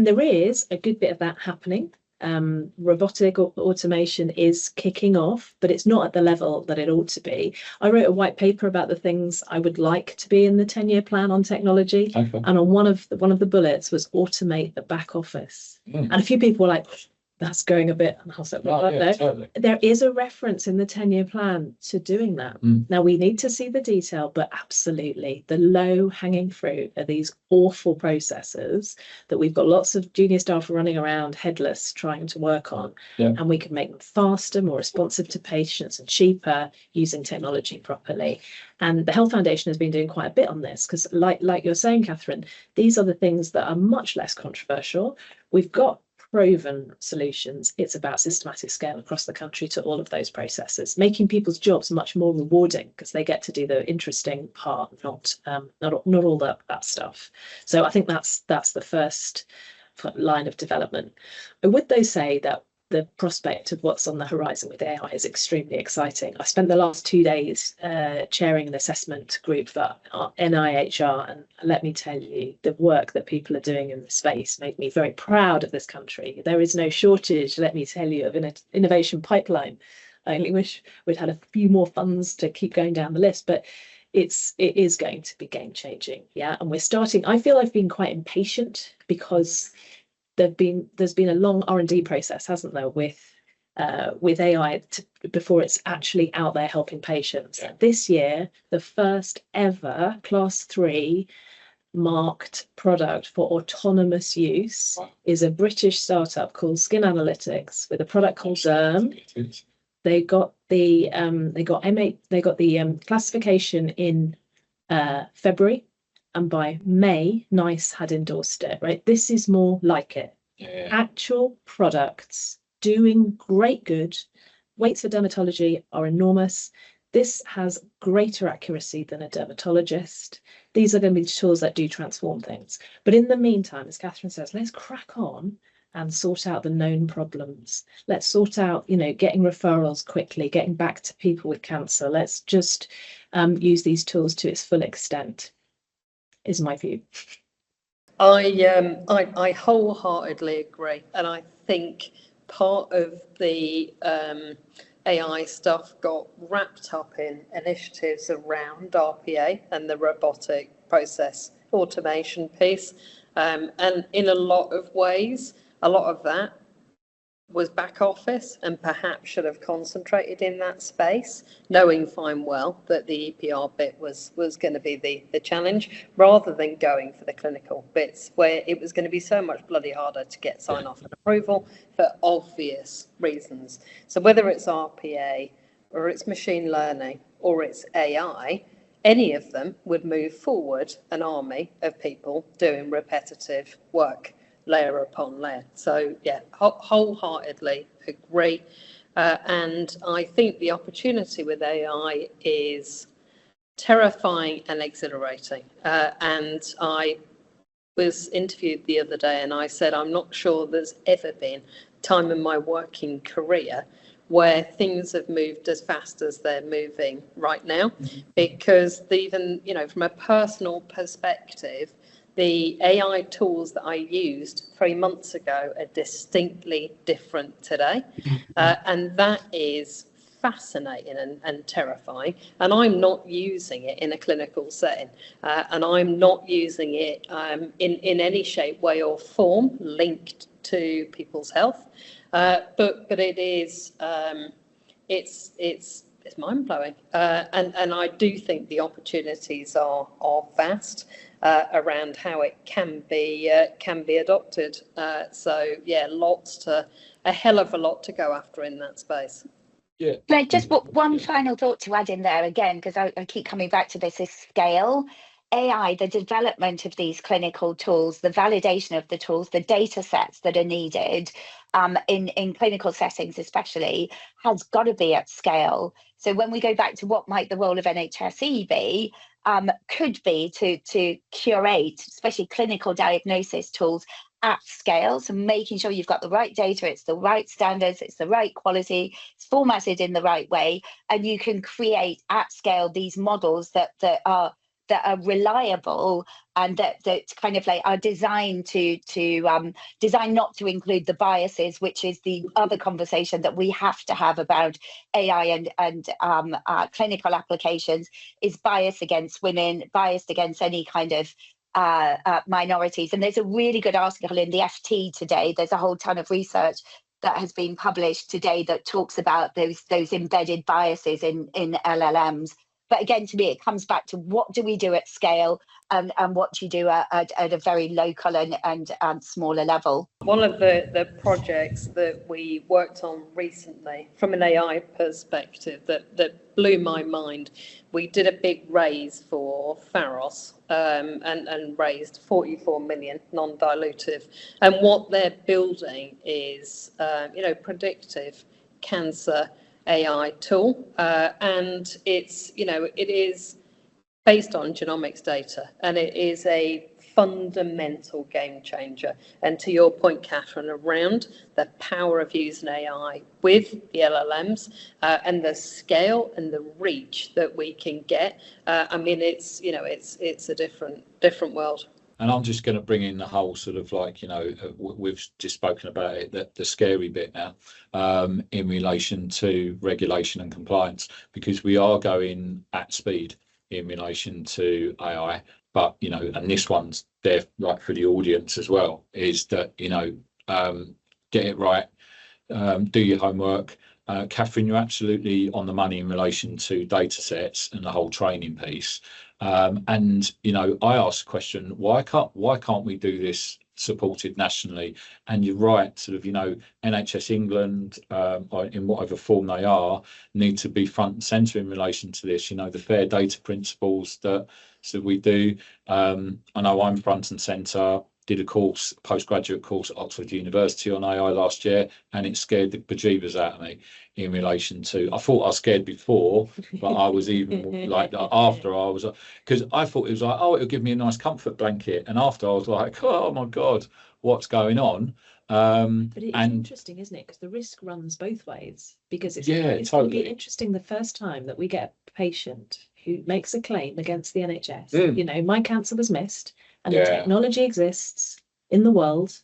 there is a good bit of that happening. Robotic automation is kicking off, but it's not at the level that it ought to be. I wrote a white paper about the things I would like to be in the 10-year plan on technology, and on one of the bullets was automate the back office. And a few people were like, that's going a bit, and I was like, totally. There is a reference in the 10-year plan to doing that. Now we need to see the detail, but absolutely the low-hanging fruit are these awful processes that we've got lots of junior staff running around headless trying to work on, and we can make them faster, more responsive to patients, and cheaper using technology properly. And the Health Foundation has been doing quite a bit on this, because like you're saying, Katherine, these are the things that are much less controversial. We've got proven solutions. It's about systematic scale across the country to all of those processes, making people's jobs much more rewarding, because they get to do the interesting part, not all that stuff. So I think that's the first line of development. I would though say that the prospect of what's on the horizon with AI is extremely exciting. I spent the last 2 days chairing an assessment group for NIHR, and let me tell you, the work that people are doing in the space made me very proud of this country. There is no shortage, let me tell you, of an innovation pipeline. I only wish we'd had a few more funds to keep going down the list, but it is going to be game changing. And we're starting. I feel I've been quite impatient, because there's been a long R&D process, hasn't there, with AI before it's actually out there helping patients. This year, the first ever Class 3 marked product for autonomous use is a British startup called Skin Analytics with a product called Derm. They got the classification in February. And by May, NICE had endorsed it, right? This is more like it. Actual products doing great good. Weights for dermatology are enormous. This has greater accuracy than a dermatologist. These are going to be tools that do transform things. But in the meantime, as Katherine says, let's crack on and sort out the known problems. Let's sort out, getting referrals quickly, getting back to people with cancer. Let's just use these tools to its full extent. Is my view. I wholeheartedly agree, and I think part of the AI stuff got wrapped up in initiatives around RPA and the robotic process automation piece, and in a lot of ways, a lot of that was back office and perhaps should have concentrated in that space, knowing fine well that the EPR bit was going to be the challenge, rather than going for the clinical bits where it was going to be so much bloody harder to get sign off and approval for obvious reasons. So whether it's RPA or it's machine learning or it's AI, any of them would move forward an army of people doing repetitive work, layer upon layer. So yeah, wholeheartedly agree. And I think the opportunity with AI is terrifying and exhilarating. And I was interviewed the other day and I said, I'm not sure there's ever been a time in my working career where things have moved as fast as they're moving right now, because even, from a personal perspective, the AI tools that I used 3 months ago are distinctly different today. And that is fascinating and terrifying. And I'm not using it in a clinical setting. And I'm not using it in any shape, way or form linked to people's health. But it is, it's mind blowing. And I do think the opportunities are vast. Around how it can be adopted. So yeah, a hell of a lot to go after in that space. Yeah. But just one final thought to add in there again, because I keep coming back to this, is scale. AI, the development of these clinical tools, the validation of the tools, the data sets that are needed in clinical settings especially, has got to be at scale. So when we go back to what might the role of NHSE be, could be to curate, especially clinical diagnosis tools at scale. So making sure you've got the right data, it's the right standards, it's the right quality, it's formatted in the right way, and you can create at scale these models that are reliable and that kind of like are designed to design not to include the biases, which is the other conversation that we have to have about AI and clinical applications, is bias against women, biased against any kind of minorities. And there's a really good article in the FT today. There's a whole ton of research that has been published today that talks about those embedded biases in LLMs. But again, to me, it comes back to what do we do at scale and what do you do at a very local and smaller level. One of the projects that we worked on recently from an AI perspective that blew my mind, we did a big raise for Pharos and raised 44 million non-dilutive. And what they're building is, predictive cancer AI tool, and it is based on genomics data, and it is a fundamental game changer. And to your point, Katherine, around the power of using AI with the LLMs and the scale and the reach that we can get. It's a different world. And I'm just going to bring in the whole sort of like, we've just spoken about it, the scary bit now in relation to regulation and compliance, because we are going at speed in relation to AI. But, and this one's there right for the audience as well, is that, get it right, do your homework. Katherine, you're absolutely on the money in relation to data sets and the whole training piece. And I asked the question, why can't we do this supported nationally? And you're right, sort of, NHS England, in whatever form they are, need to be front and centre in relation to this. The fair data principles that we do. I know I'm front and centre. Did a course, postgraduate course at Oxford University on AI last year, and it scared the bejeebers out of me in relation to, I thought I was scared before, but I was even like after I was, because I thought it was like, oh, it'll give me a nice comfort blanket. And after I was like, oh my God, what's going on? But it's interesting, isn't it? Because the risk runs both ways, because it's totally. Going to be interesting the first time that we get a patient who makes a claim against the NHS. My cancer was missed. And the technology exists in the world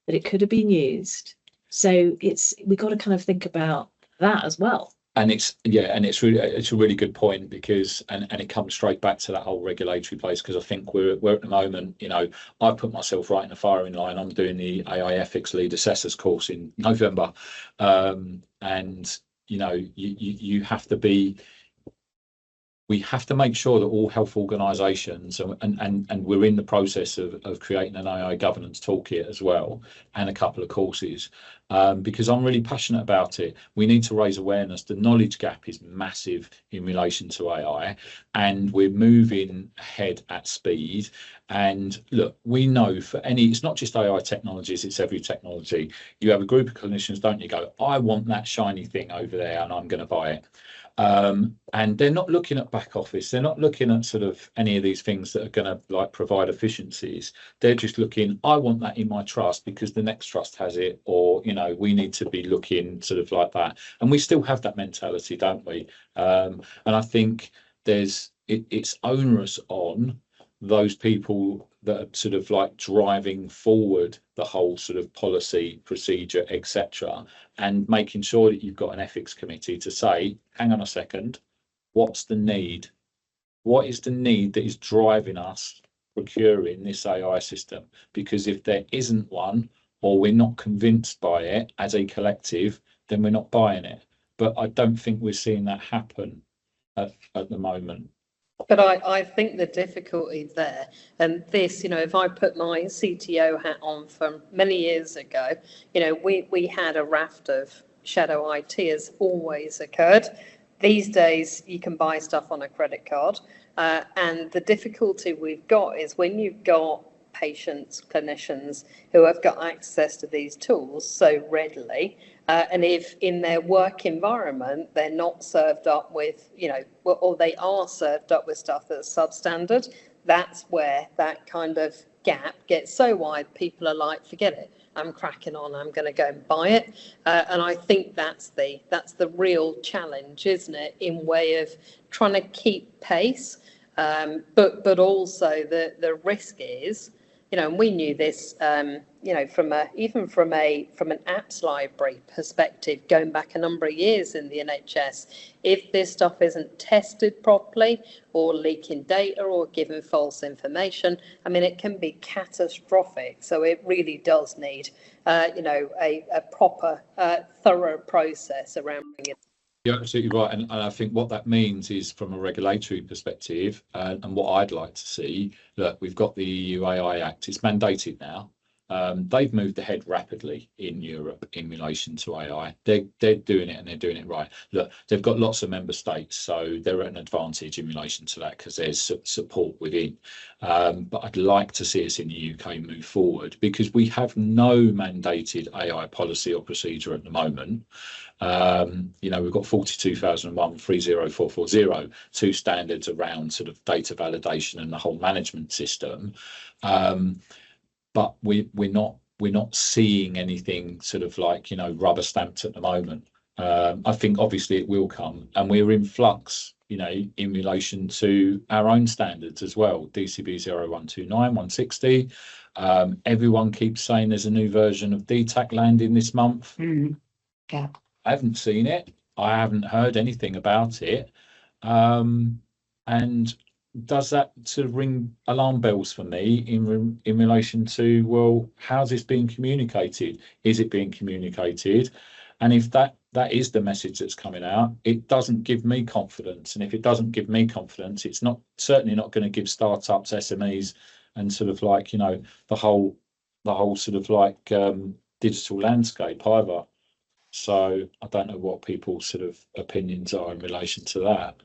that it could have been used. So we've got to kind of think about that as well. And it's a really good point, because and it comes straight back to that whole regulatory place, because I think we're at the moment, I've put myself right in the firing line. I'm doing the AI ethics lead assessors course in November, and you have to be we have to make sure that all health organisations, and we're in the process of creating an AI governance toolkit as well, and a couple of courses, because I'm really passionate about it. We need to raise awareness. The knowledge gap is massive in relation to AI, and we're moving ahead at speed. And look, we know it's not just AI technologies, it's every technology. You have a group of clinicians, don't you, go, I want that shiny thing over there and I'm going to buy it. And they're not looking at back office, they're not looking at sort of any of these things that are going to like provide efficiencies. They're just looking, I want that in my trust because the next trust has it, or we need to be looking sort of like that. And we still have that mentality, don't we? And I think it's onerous on those people that are sort of like driving forward the whole sort of policy, procedure, etc., and making sure that you've got an ethics committee to say, hang on a second, what's the need? What is the need that is driving us procuring this AI system? Because if there isn't one, or we're not convinced by it as a collective, then we're not buying it. But I don't think we're seeing that happen at the moment. But I think the difficulty there, and this, if I put my CTO hat on from many years ago, we had a raft of shadow IT as always occurred. These days, you can buy stuff on a credit card. And the difficulty we've got is when you've got patients, clinicians who have got access to these tools so readily, and if in their work environment they're not served up with, or they are served up with stuff that's substandard, that's where that kind of gap gets so wide, people are like, forget it, I'm cracking on, I'm going to go and buy it. And I think that's the real challenge, isn't it, in way of trying to keep pace. But also the risk is, and we knew this, from an apps library perspective, going back a number of years in the NHS, if this stuff isn't tested properly or leaking data or giving false information, it can be catastrophic. So it really does need, a proper, thorough process around bringing it. You're absolutely right, and I think what that means is, from a regulatory perspective, and what I'd like to see, that we've got the EU AI Act, it's mandated now. They've moved ahead rapidly in Europe in relation to AI. They're doing it, and they're doing it right. Look, they've got lots of member states, so they're at an advantage in relation to that because there's support within. But I'd like to see us in the UK move forward, because we have no mandated AI policy or procedure at the moment. We've got 42,001, 30440, two standards around sort of data validation and the whole management system. But we're not seeing anything sort of like, rubber stamped at the moment. I think obviously it will come, and we're in flux, in relation to our own standards as well. DCB 0129, 160. Everyone keeps saying there's a new version of DTAC landing this month. Yeah. I haven't seen it. I haven't heard anything about it. And does that sort of ring alarm bells for me in relation to, well, how's this being communicated? Is it being communicated? And if that is the message that's coming out, it doesn't give me confidence. And if it doesn't give me confidence, it's certainly not going to give startups, SMEs, and sort of like, the whole sort of like digital landscape either. So I don't know what people's sort of opinions are in relation to that.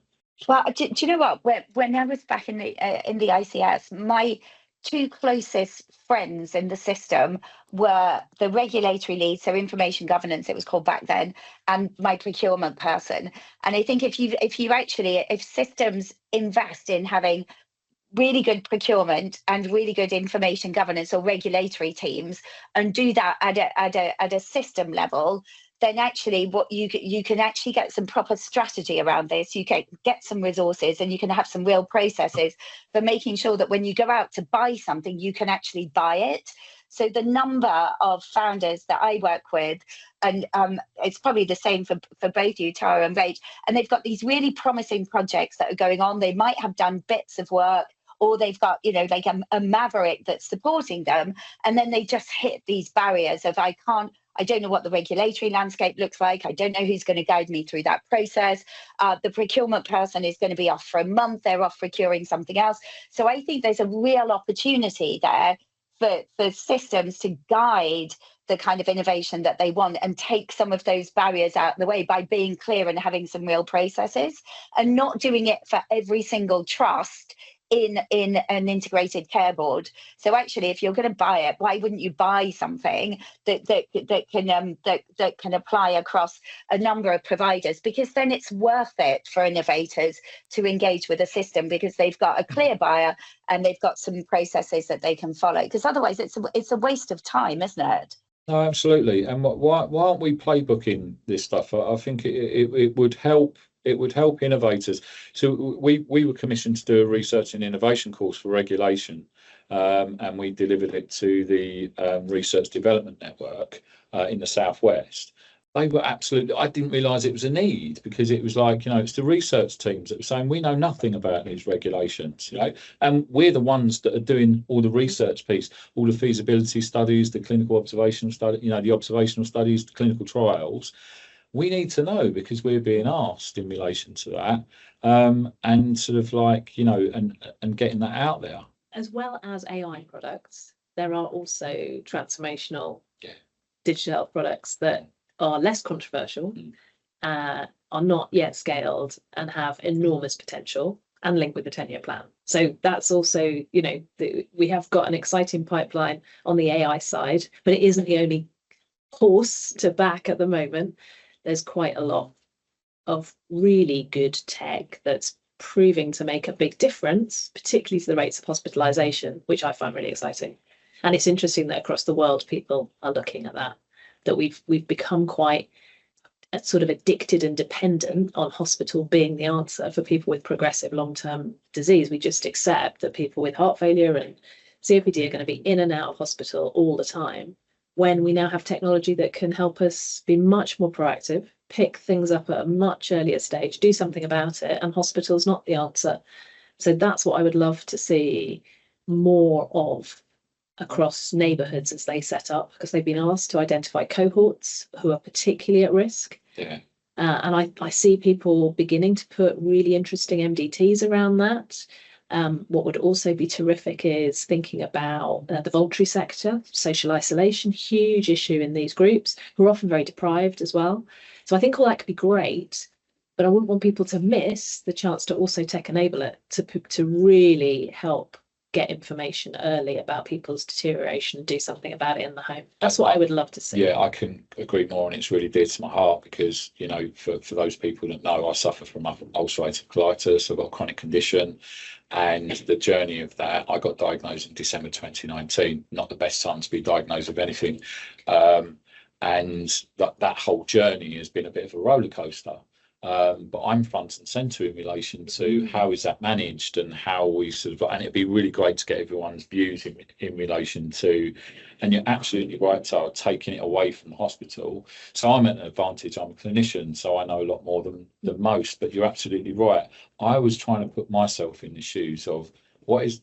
Well, do you know what? When I was back in the ICS, my two closest friends in the system were the regulatory lead, so information governance, it was called back then, and my procurement person. And I think if systems invest in having really good procurement and really good information governance or regulatory teams, and do that at a system level, then actually what you can actually get some proper strategy around this. You can get some resources, and you can have some real processes for making sure that when you go out to buy something, you can actually buy it. So the number of founders that I work with, and it's probably the same for both you, Tara and Rach, and they've got these really promising projects that are going on. They might have done bits of work, or they've got, like a maverick that's supporting them, and then they just hit these barriers of I I don't know what the regulatory landscape looks like. I don't know who's going to guide me through that process. The procurement person is going to be off for a month. They're off procuring something else. So I think there's a real opportunity there for systems to guide the kind of innovation that they want and take some of those barriers out of the way by being clear and having some real processes, and not doing it for every single trust in an integrated care board. So actually, if you're going to buy it, why wouldn't you buy something that can apply across a number of providers? Because then it's worth it for innovators to engage with a system, because they've got a clear buyer and they've got some processes that they can follow. Because otherwise, it's a waste of time, isn't it? No, absolutely. And why aren't we playbooking this stuff? I think it would help. It would help innovators. So we were commissioned to do a research and innovation course for regulation, and we delivered it to the Research Development Network in the Southwest. They were absolutely, I didn't realise it was a need, because it was like, it's the research teams that were saying, we know nothing about these regulations, and we're the ones that are doing all the research piece, all the feasibility studies, the clinical observational study, the observational studies, the clinical trials. We need to know, because we're being asked in relation to that, and sort of like, and getting that out there. As well as AI products, there are also transformational digital health products that are less controversial, are not yet scaled, and have enormous potential and linked with the 10-year plan. So that's also, we have got an exciting pipeline on the AI side, but it isn't the only horse to back at the moment. There's quite a lot of really good tech that's proving to make a big difference, particularly to the rates of hospitalisation, which I find really exciting. And it's interesting that across the world, people are looking at that we've become quite sort of addicted and dependent on hospital being the answer for people with progressive long-term disease. We just accept that people with heart failure and COPD are going to be in and out of hospital all the time, when we now have technology that can help us be much more proactive, pick things up at a much earlier stage, do something about it, and hospital's not the answer. So that's what I would love to see more of across neighbourhoods as they set up, because they've been asked to identify cohorts who are particularly at risk. Yeah. And I see people beginning to put really interesting MDTs around that. What would also be terrific is thinking about the voluntary sector, social isolation, huge issue in these groups, who are often very deprived as well. So I think all that could be great, but I wouldn't want people to miss the chance to also tech enable it, to really help get information early about people's deterioration and do something about it in the home. That's what I would love to see. Yeah, I can agree more, and it's really dear to my heart, because, for those people that know, I suffer from ulcerative colitis. I've got a chronic condition, and the journey of that, I got diagnosed in December 2019, not the best time to be diagnosed with anything. And that whole journey has been a bit of a roller coaster. But I'm front and centre in relation to how is that managed, and how we and it'd be really great to get everyone's views in relation to, and you're absolutely right, so taking it away from the hospital. So I'm at an advantage, I'm a clinician, so I know a lot more than most, but you're absolutely right. I was trying to put myself in the shoes of there's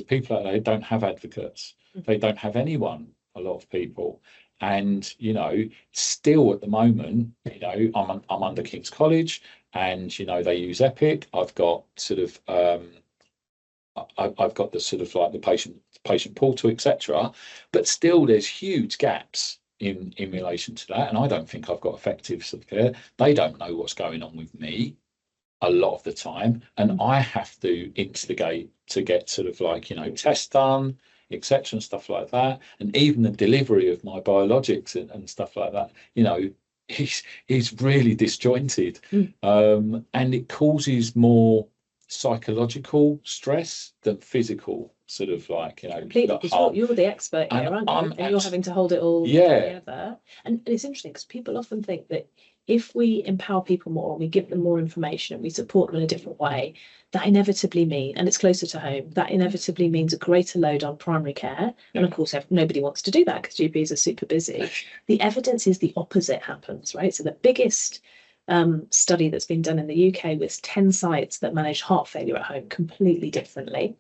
people out there who don't have advocates, they don't have anyone, a lot of people. And still at the moment, I'm under King's College, and they use Epic. I've got I've got the sort of like the patient portal, etc. But still, there's huge gaps in relation to that, and I don't think I've got effective sort of care. They don't know what's going on with me a lot of the time, and I have to instigate to get sort of like tests done, etc., and stuff like that. And even the delivery of my biologics and stuff like that, is really disjointed. And it causes more psychological stress than physical sort of like, completely, because you're the expert here, aren't you? And you're having to hold it all together. And it's interesting, because people often think that if we empower people more, and we give them more information, and we support them in a different way, that inevitably means, and it's closer to home, that inevitably means a greater load on primary care. And of course, nobody wants to do that, because GPs are super busy. The evidence is the opposite happens, right? So the biggest study that's been done in the UK was 10 sites that manage heart failure at home completely differently.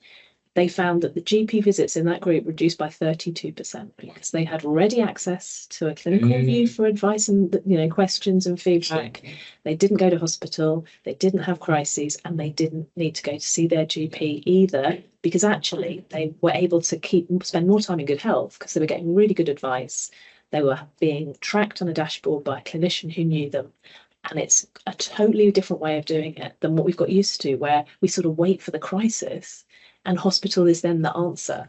they found that the GP visits in that group reduced by 32% because they had ready access to a clinical view for advice and, you know, questions and feedback. They didn't go to hospital, they didn't have crises, and they didn't need to go to see their GP either, because actually they were able to spend more time in good health because they were getting really good advice. They were being tracked on a dashboard by a clinician who knew them. And it's a totally different way of doing it than what we've got used to, where we sort of wait for the crisis and hospital is then the answer.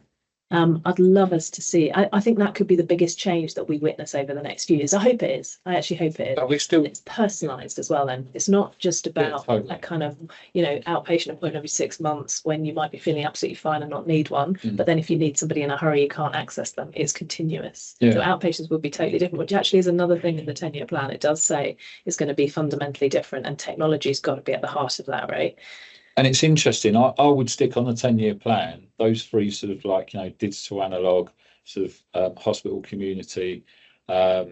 I'd love us to see. I think that could be the biggest change that we witness over the next few years. I hope it is. I actually hope it is. But we still, And it's personalised as well. Then it's not just about totally. that kind of, you know, outpatient appointment every 6 months when you might be feeling absolutely fine and not need one. But then if you need somebody in a hurry, you can't access them. It's continuous. So outpatients will be totally different, which actually is another thing in the 10-year plan. It does say it's going to be fundamentally different, and technology's got to be at the heart of that, right? And it's interesting. I would stick on the 10-year plan. Those three sort of like, you know, digital, analog, sort of hospital, community. I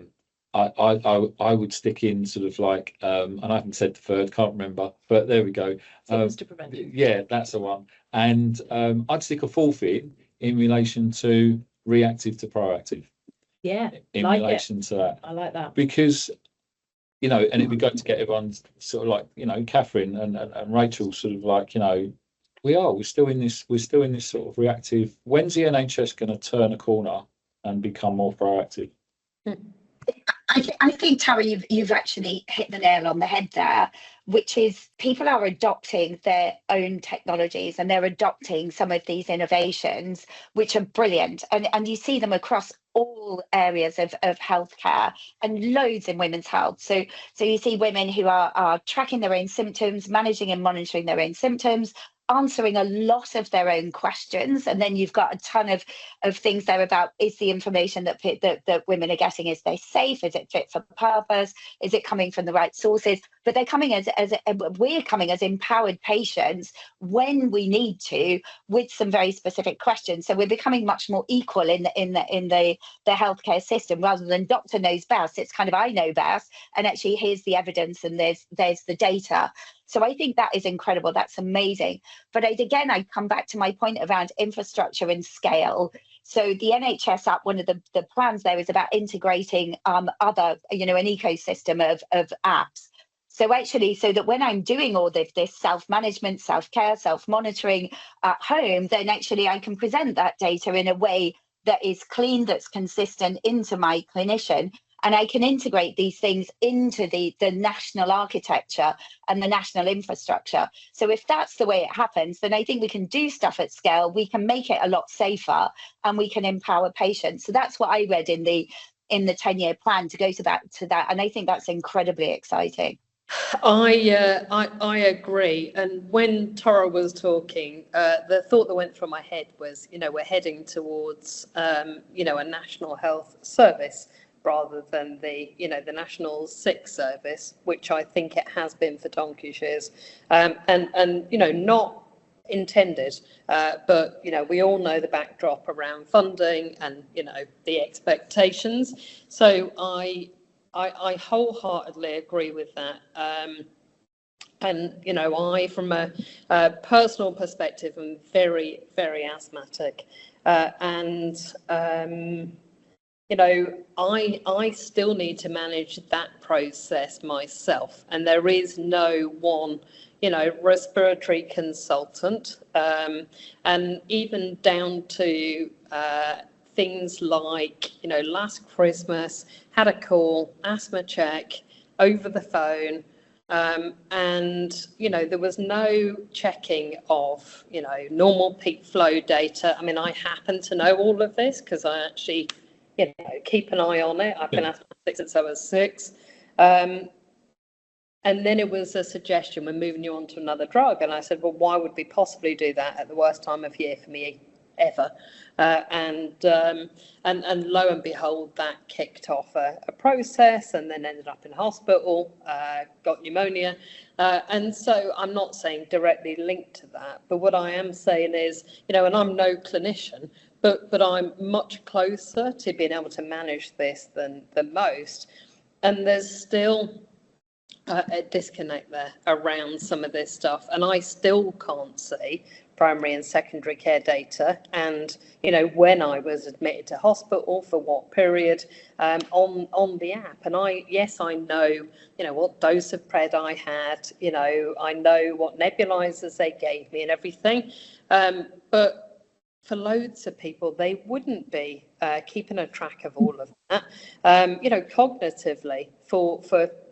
would stick in sort of like, and I haven't said the third, can't remember, but there we go. To prevent. Yeah, that's the one. And I'd stick a fourth in relation to reactive to proactive. Yeah, In relation to that. I like that. Because, you know, and it'd be great to get everyone sort of like, you know, Katherine and Rachel sort of like, you know, we're still in this sort of reactive. When's the NHS going to turn a corner and become more proactive? I think, Tara, you've actually hit the nail on the head there, which is people are adopting their own technologies and they're adopting some of these innovations, which are brilliant. And you see them across all areas of healthcare and loads in women's health. So you see women who are tracking their own symptoms, managing and monitoring their own symptoms, answering a lot of their own questions, and then you've got a ton of things there about, is the information that women are getting, is they safe, is it fit for purpose, is it coming from the right sources? But they're coming we're coming as empowered patients when we need to, with some very specific questions. So we're becoming much more equal in the healthcare system, rather than doctor knows best. It's kind of I know best, and actually here's the evidence and there's the data. So I think that is incredible. That's amazing. But I come back to my point around infrastructure and scale. So the NHS app, one of the plans there is about integrating other, you know, an ecosystem of apps. So actually, so that when I'm doing all this self-management, self-care, self-monitoring at home, then actually I can present that data in a way that is clean, that's consistent into my clinician. And I can integrate these things into the national architecture and the national infrastructure. So if that's the way it happens, then I think we can do stuff at scale, we can make it a lot safer, and we can empower patients. So that's what I read in the 10-year plan, to go to that. And I think that's incredibly exciting. I agree. And when Tara was talking, the thought that went through my head was, you know, we're heading towards, you know, a national health service, rather than the National Sick Service, which I think it has been for donkey's years, and you know, not intended, but you know, we all know the backdrop around funding and, you know, the expectations. So I wholeheartedly agree with that. And you know, I, from a personal perspective, am very, very asthmatic, and you know, I still need to manage that process myself, and there is no one, you know, respiratory consultant, and even down to things like, you know, last Christmas had a call, asthma check over the phone, and you know, there was no checking of, you know, normal peak flow data. I mean, I happen to know all of this because I actually, you know, keep an eye on it. I've been asthmatic since I was 6. And then it was a suggestion, we're moving you on to another drug. And I said, well, why would we possibly do that at the worst time of year for me ever? And lo and behold, that kicked off a process, and then ended up in hospital, got pneumonia. And so I'm not saying directly linked to that, but what I am saying is, you know, and I'm no clinician, but I'm much closer to being able to manage this than most. And there's still a disconnect there around some of this stuff. And I still can't see primary and secondary care data, and when I was admitted to hospital for what period, on the app. And I know what dose of pred I had, I know what nebulizers they gave me and everything, but for loads of people, they wouldn't be keeping a track of all of that. Cognitively, for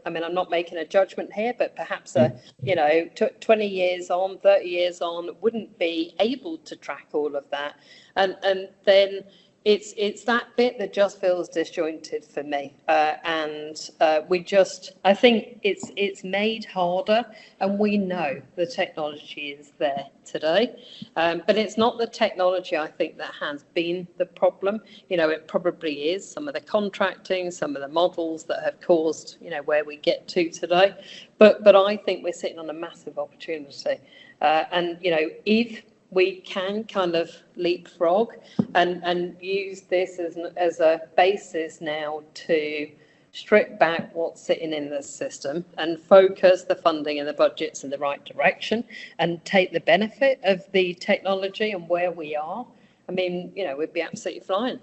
I mean, I'm not making a judgment here, but perhaps 20 years on, 30 years on, wouldn't be able to track all of that, and then it's that bit that just feels disjointed for me, and I think it's made harder, and we know the technology is there today, but it's not the technology, I think, that has been the problem. It probably is some of the contracting, some of the models that have caused where we get to today, but I think we're sitting on a massive opportunity, and if we can kind of leapfrog and use this as a basis now to strip back what's sitting in the system and focus the funding and the budgets in the right direction and take the benefit of the technology and where we are. I mean, we'd be absolutely flying.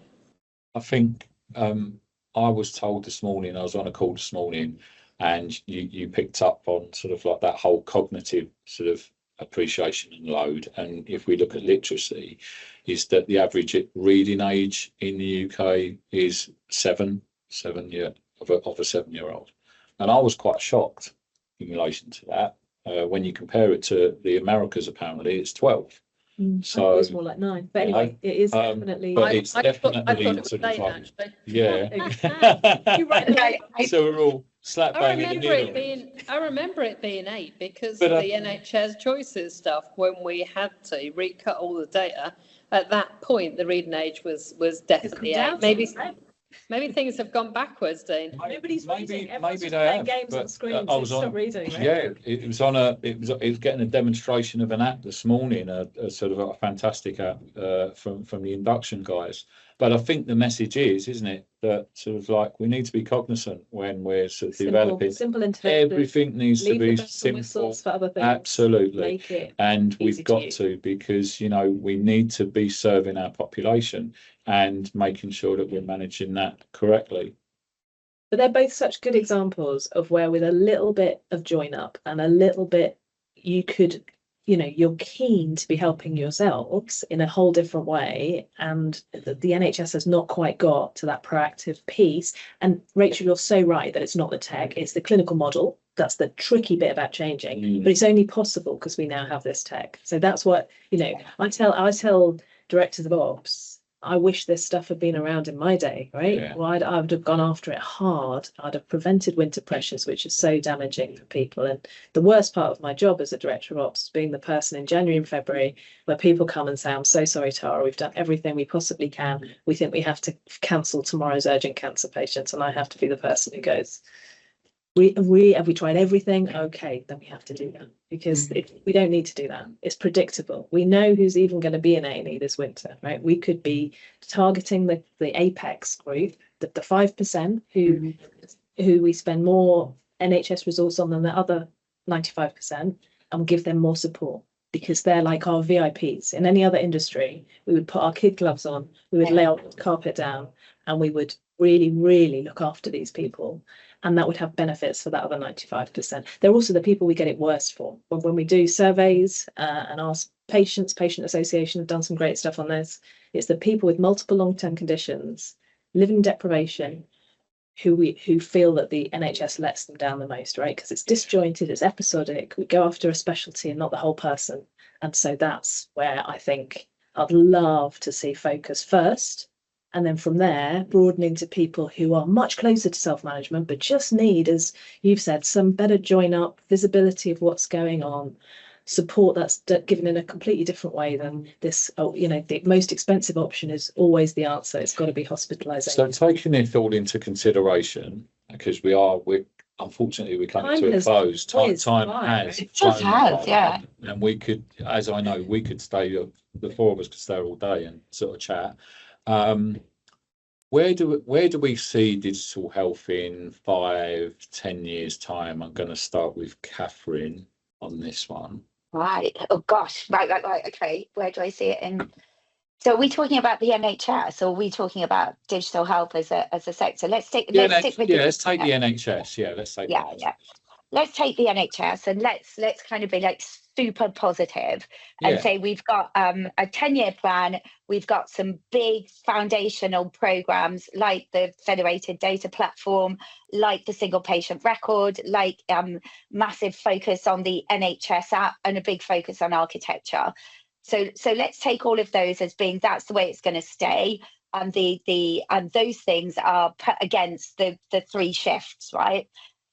I think I was told this morning, I was on a call this morning, and you picked up on sort of like that whole cognitive sort of appreciation and load. And if we look at literacy, is that the average reading age in the UK is seven year of a 7-year-old. And I was quite shocked in relation to that. When you compare it to the Americas, apparently it's 12. So it's more like 9, but anyway, it is definitely. But it's definitely I thought it was sort of 8, like, actually. yeah. You're right. So we're all slap bang in the middle. I remember it being 8 because But, of the NHS choices stuff when we had to recut all the data. At that point, the reading age was definitely 8. Maybe things have gone backwards, Dean. Nobody's reading. Maybe they have. Games But on screens. I was Stop reading. Right? Yeah, it was getting a demonstration of an app this morning, a sort of a fantastic app from the induction guys. But I think the message is, isn't it, that sort of like we need to be cognizant when we're sort of developing. Simple interface. Everything needs to be simple. For other things. Absolutely. And we've got to because we need to be serving our population and making sure that we're managing that correctly. But they're both such good examples of where with a little bit of join up and a little bit you could, you're keen to be helping yourselves in a whole different way, and the NHS has not quite got to that proactive piece. And Rachel, you're so right that it's not the tech, it's the clinical model. That's the tricky bit about changing, but it's only possible because we now have this tech. So that's what, I tell directors of ops, I wish this stuff had been around in my day, right? Yeah. Well, I would have gone after it hard. I'd have prevented winter pressures, which is so damaging for people. And the worst part of my job as a director of ops is being the person in January and February where people come and say, I'm so sorry, Tara, we've done everything we possibly can. We think we have to cancel tomorrow's urgent cancer patients. And I have to be the person who goes, have we tried everything? Okay, then we have to do that because we don't need to do that. It's predictable. We know who's even going to be in A&E this winter, right? We could be targeting the apex group, the 5% who we spend more NHS resource on than the other 95%, and give them more support because they're like our VIPs. In any other industry, we would put our kid gloves on, we would lay our carpet down, and we would really, really look after these people. And that would have benefits for that other 95%. They're also the people we get it worst for. When we do surveys and ask patients, Patient Association have done some great stuff on this. It's the people with multiple long-term conditions, living deprivation, who feel that the NHS lets them down the most, right? Because it's disjointed, it's episodic. We go after a specialty and not the whole person. And so that's where I think I'd love to see focus first. And then from there, broadening to people who are much closer to self-management, but just need, as you've said, some better join up, visibility of what's going on, support that's given in a completely different way than this. The most expensive option is always the answer. It's got to be hospitalisation. So taking it all into consideration, because unfortunately we're coming to a close. Time has. Yeah. And we could, as I know, the four of us could stay all day and sort of chat. Where do we see digital health in 5-10 years time? I'm going to start with Katherine on this one. Right. Oh gosh. Right. Okay. Where do I see it in? So are we talking about the NHS, or are we talking about digital health as a sector? Let's stick with let's take the NHS. Yeah, let's take the NHS. Yeah. Let's take the NHS and let's kind of be like super positive and say we've got a 10-year plan. We've got some big foundational programs like the federated data platform, like the single patient record, like massive focus on the NHS app and a big focus on architecture. So let's take all of those as being that's the way it's going to stay. And and those things are put against the three shifts, right?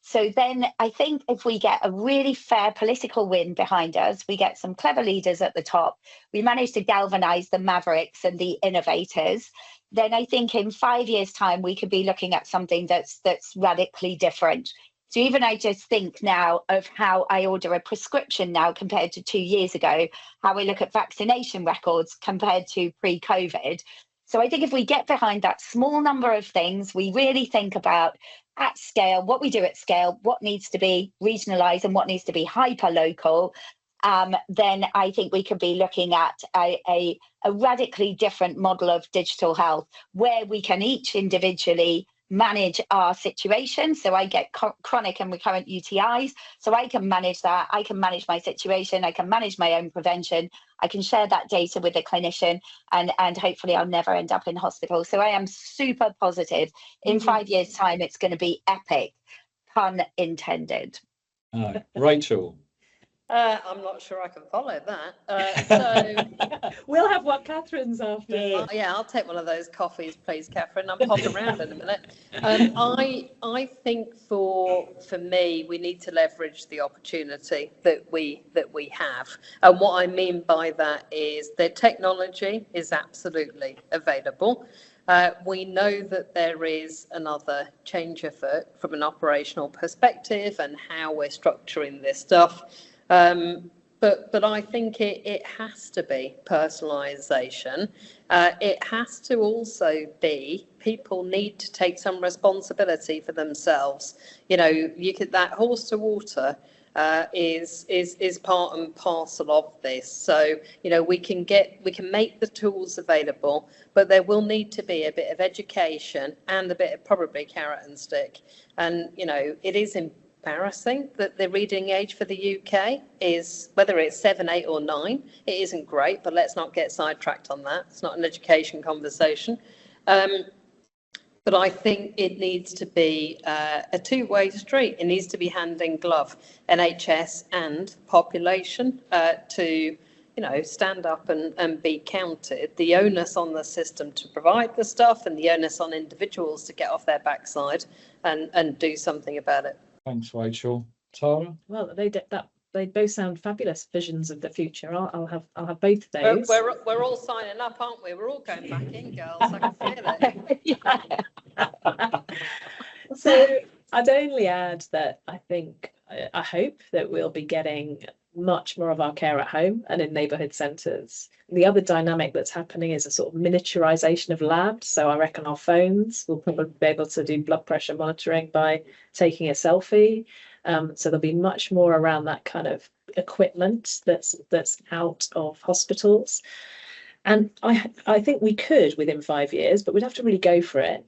So then I think if we get a really fair political win behind us, we get some clever leaders at the top, we manage to galvanize the mavericks and the innovators, then I think in 5 years' time, we could be looking at something that's radically different. So even I just think now of how I order a prescription now compared to 2 years ago, how we look at vaccination records compared to pre-COVID. So I think if we get behind that small number of things, we really think about at scale, what we do at scale, what needs to be regionalized and what needs to be hyper local, then I think we could be looking at a radically different model of digital health where we can each individually manage our situation. So I get chronic and recurrent UTIs, so I can manage that. I can manage my situation. I can manage my own prevention. I can share that data with a clinician, and hopefully I'll never end up in hospital. So I am super positive. In 5 years' time, it's going to be epic, pun intended. Rachel. I'm not sure I can follow that. So we'll have what Katherine's after. Yeah, I'll take one of those coffees, please, Katherine. I'll pop around in a minute. I think for me, we need to leverage the opportunity that we have. And what I mean by that is the technology is absolutely available. We know that there is another change effort from an operational perspective and how we're structuring this stuff. But I think it has to be personalisation. It has to also be people need to take some responsibility for themselves. You know, that horse to water is part and parcel of this. So, you know, we can make the tools available, but there will need to be a bit of education and a bit of probably carrot and stick. And, you know, it is embarrassing that the reading age for the UK is, whether it's 7, 8 or 9, it isn't great, but let's not get sidetracked on that. It's not an education conversation. But I think it needs to be a two-way street. It needs to be hand in glove, NHS and population, to, you know, stand up and be counted. The onus on the system to provide the stuff and the onus on individuals to get off their backside and do something about it. Thanks, Rachel. Tara? Well, they both sound fabulous visions of the future. I'll have both of those. We're all signing up, aren't we? We're all going back in, girls. I can feel it. So I'd only add that I hope that we'll be getting much more of our care at home and in neighbourhood centres. The other dynamic that's happening is a sort of miniaturisation of labs. So I reckon our phones will probably be able to do blood pressure monitoring by taking a selfie. So there'll be much more around that kind of equipment that's out of hospitals. And I think we could, within 5 years, but we'd have to really go for it,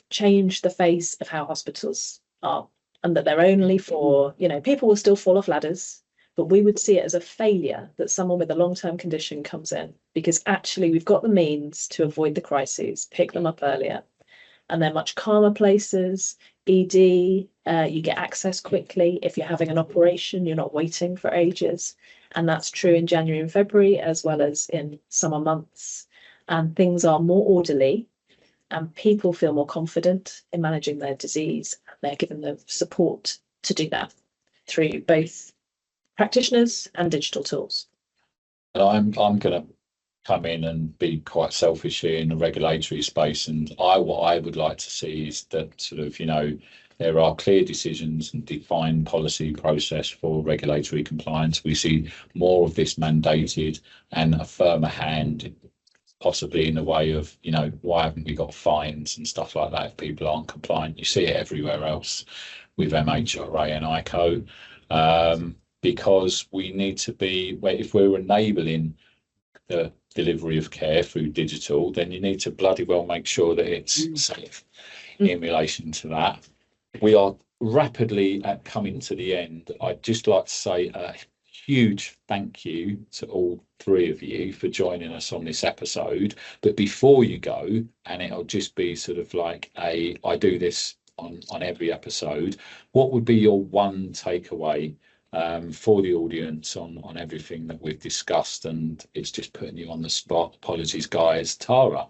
change the face of how hospitals are, and that they're only for, you know, people will still fall off ladders, but we would see it as a failure that someone with a long-term condition comes in, because actually we've got the means to avoid the crises, pick them up earlier. And they're much calmer places. ED, you get access quickly. If you're having an operation, you're not waiting for ages. And that's true in January and February, as well as in summer months. And things are more orderly, and people feel more confident in managing their disease. They're given the support to do that through both practitioners and digital tools. I'm going to come in and be quite selfish here in the regulatory space, and what I would like to see is that sort of, you know, there are clear decisions and defined policy process for regulatory compliance. We see more of this mandated and a firmer hand, possibly in the way of, you know, why haven't we got fines and stuff like that if people aren't compliant? You see it everywhere else with MHRA and ICO. because we need to be, if we're enabling the delivery of care through digital, then you need to bloody well make sure that it's safe in relation to that. We are rapidly coming to the end. I'd just like to say a huge thank you to all three of you for joining us on this episode. But before you go, and it'll just be sort of like I do this on every episode, what would be your one takeaway for the audience on everything that we've discussed? And it's just putting you on the spot. Apologies, guys. Tara.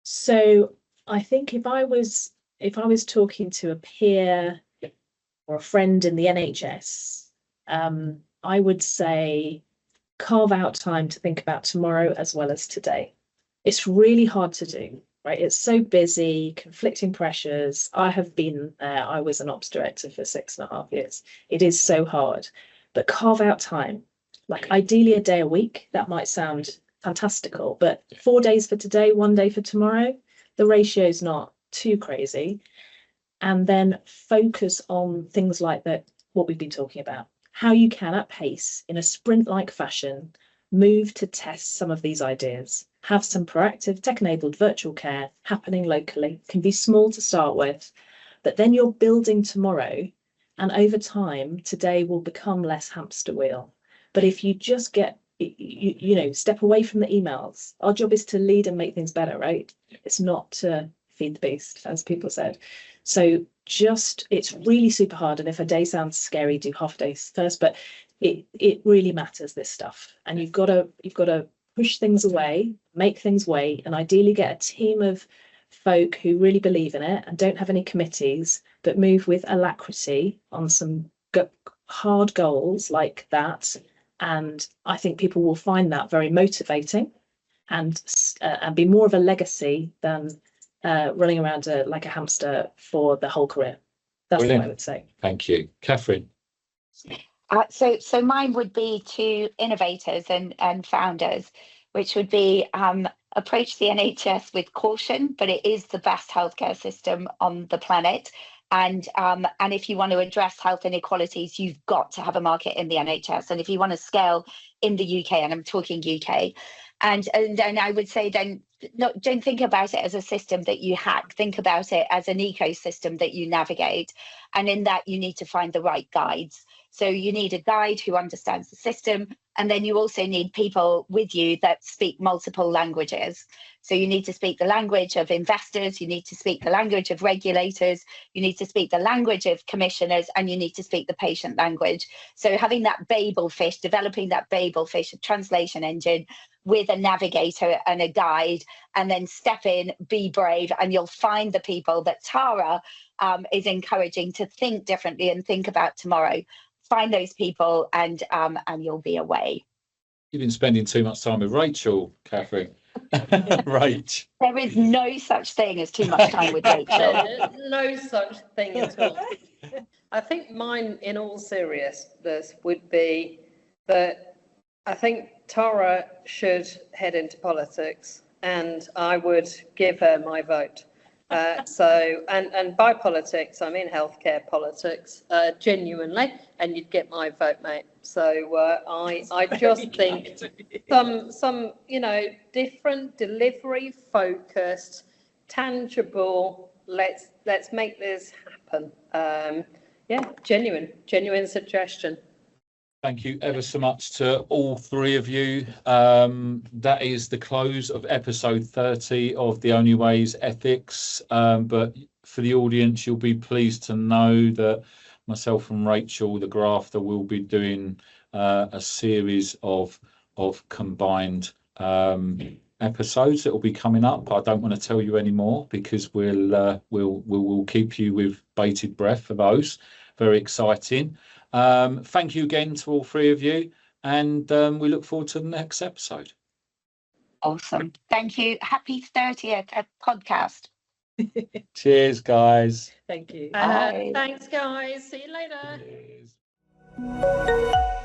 So I think if I was talking to a peer or a friend in the NHS, I would say carve out time to think about tomorrow as well as today. It's really hard to do, right? It's so busy, conflicting pressures. I have been there. I was an ops director for 6.5 years. It is so hard, but carve out time, like ideally a day a week. That might sound fantastical, but 4 days for today, 1 day for tomorrow, the ratio is not too crazy. And then focus on things like that, what we've been talking about, how you can at pace in a sprint-like fashion move to test some of these ideas, have some proactive tech-enabled virtual care happening locally. It can be small to start with, but then you're building tomorrow, and over time today will become less hamster wheel. But if you just get step away from the emails, our job is to lead and make things better, right? It's not to feed the beast, as people said. So it's really super hard. And if a day sounds scary, do half a day first, but it really matters, this stuff. And you've got to push things away, make things wait, and ideally get a team of folk who really believe in it and don't have any committees, but move with alacrity on some hard goals like that. And I think people will find that very motivating and be more of a legacy than running around like a hamster for the whole career. That's Brilliant. what I would say. Thank you. Katherine. So mine would be to innovators and founders, which would be approach the NHS with caution, but it is the best healthcare system on the planet. And if you want to address health inequalities, you've got to have a market in the NHS. And if you want to scale in the UK, and I'm talking UK, and then I would say then don't think about it as a system that you hack. Think about it as an ecosystem that you navigate. And in that, you need to find the right guides. So you need a guide who understands the system, and then you also need people with you that speak multiple languages. So you need to speak the language of investors, you need to speak the language of regulators, you need to speak the language of commissioners, and you need to speak the patient language. So having that Babel fish, developing that Babel fish, a translation engine with a navigator and a guide, and then step in, be brave, and you'll find the people that Tara is encouraging to think differently and think about tomorrow. Find those people, and you'll be away. You've been spending too much time with Rachel, Katherine. Right. There is no such thing as too much time with Rachel. No such thing at all. I think mine, in all seriousness, would be that I think Tara should head into politics, and I would give her my vote. And by politics, I mean healthcare politics, genuinely, and you'd get my vote, mate. So I just think some different delivery focused, tangible. Let's make this happen. Genuine suggestion. Thank you ever so much to all three of you. That is the close of episode 30 of The Only Way is Ethics. But for the audience, you'll be pleased to know that myself and Rachel, the Grafter, will be doing a series of combined episodes that will be coming up. I don't want to tell you any more because we'll keep you with bated breath for those. Very exciting. Thank you again to all three of you, and we look forward to the next episode. Awesome. Thank you. Happy 30th podcast. Cheers, guys. Thank you. Bye. Thanks, guys. See you later. Cheers.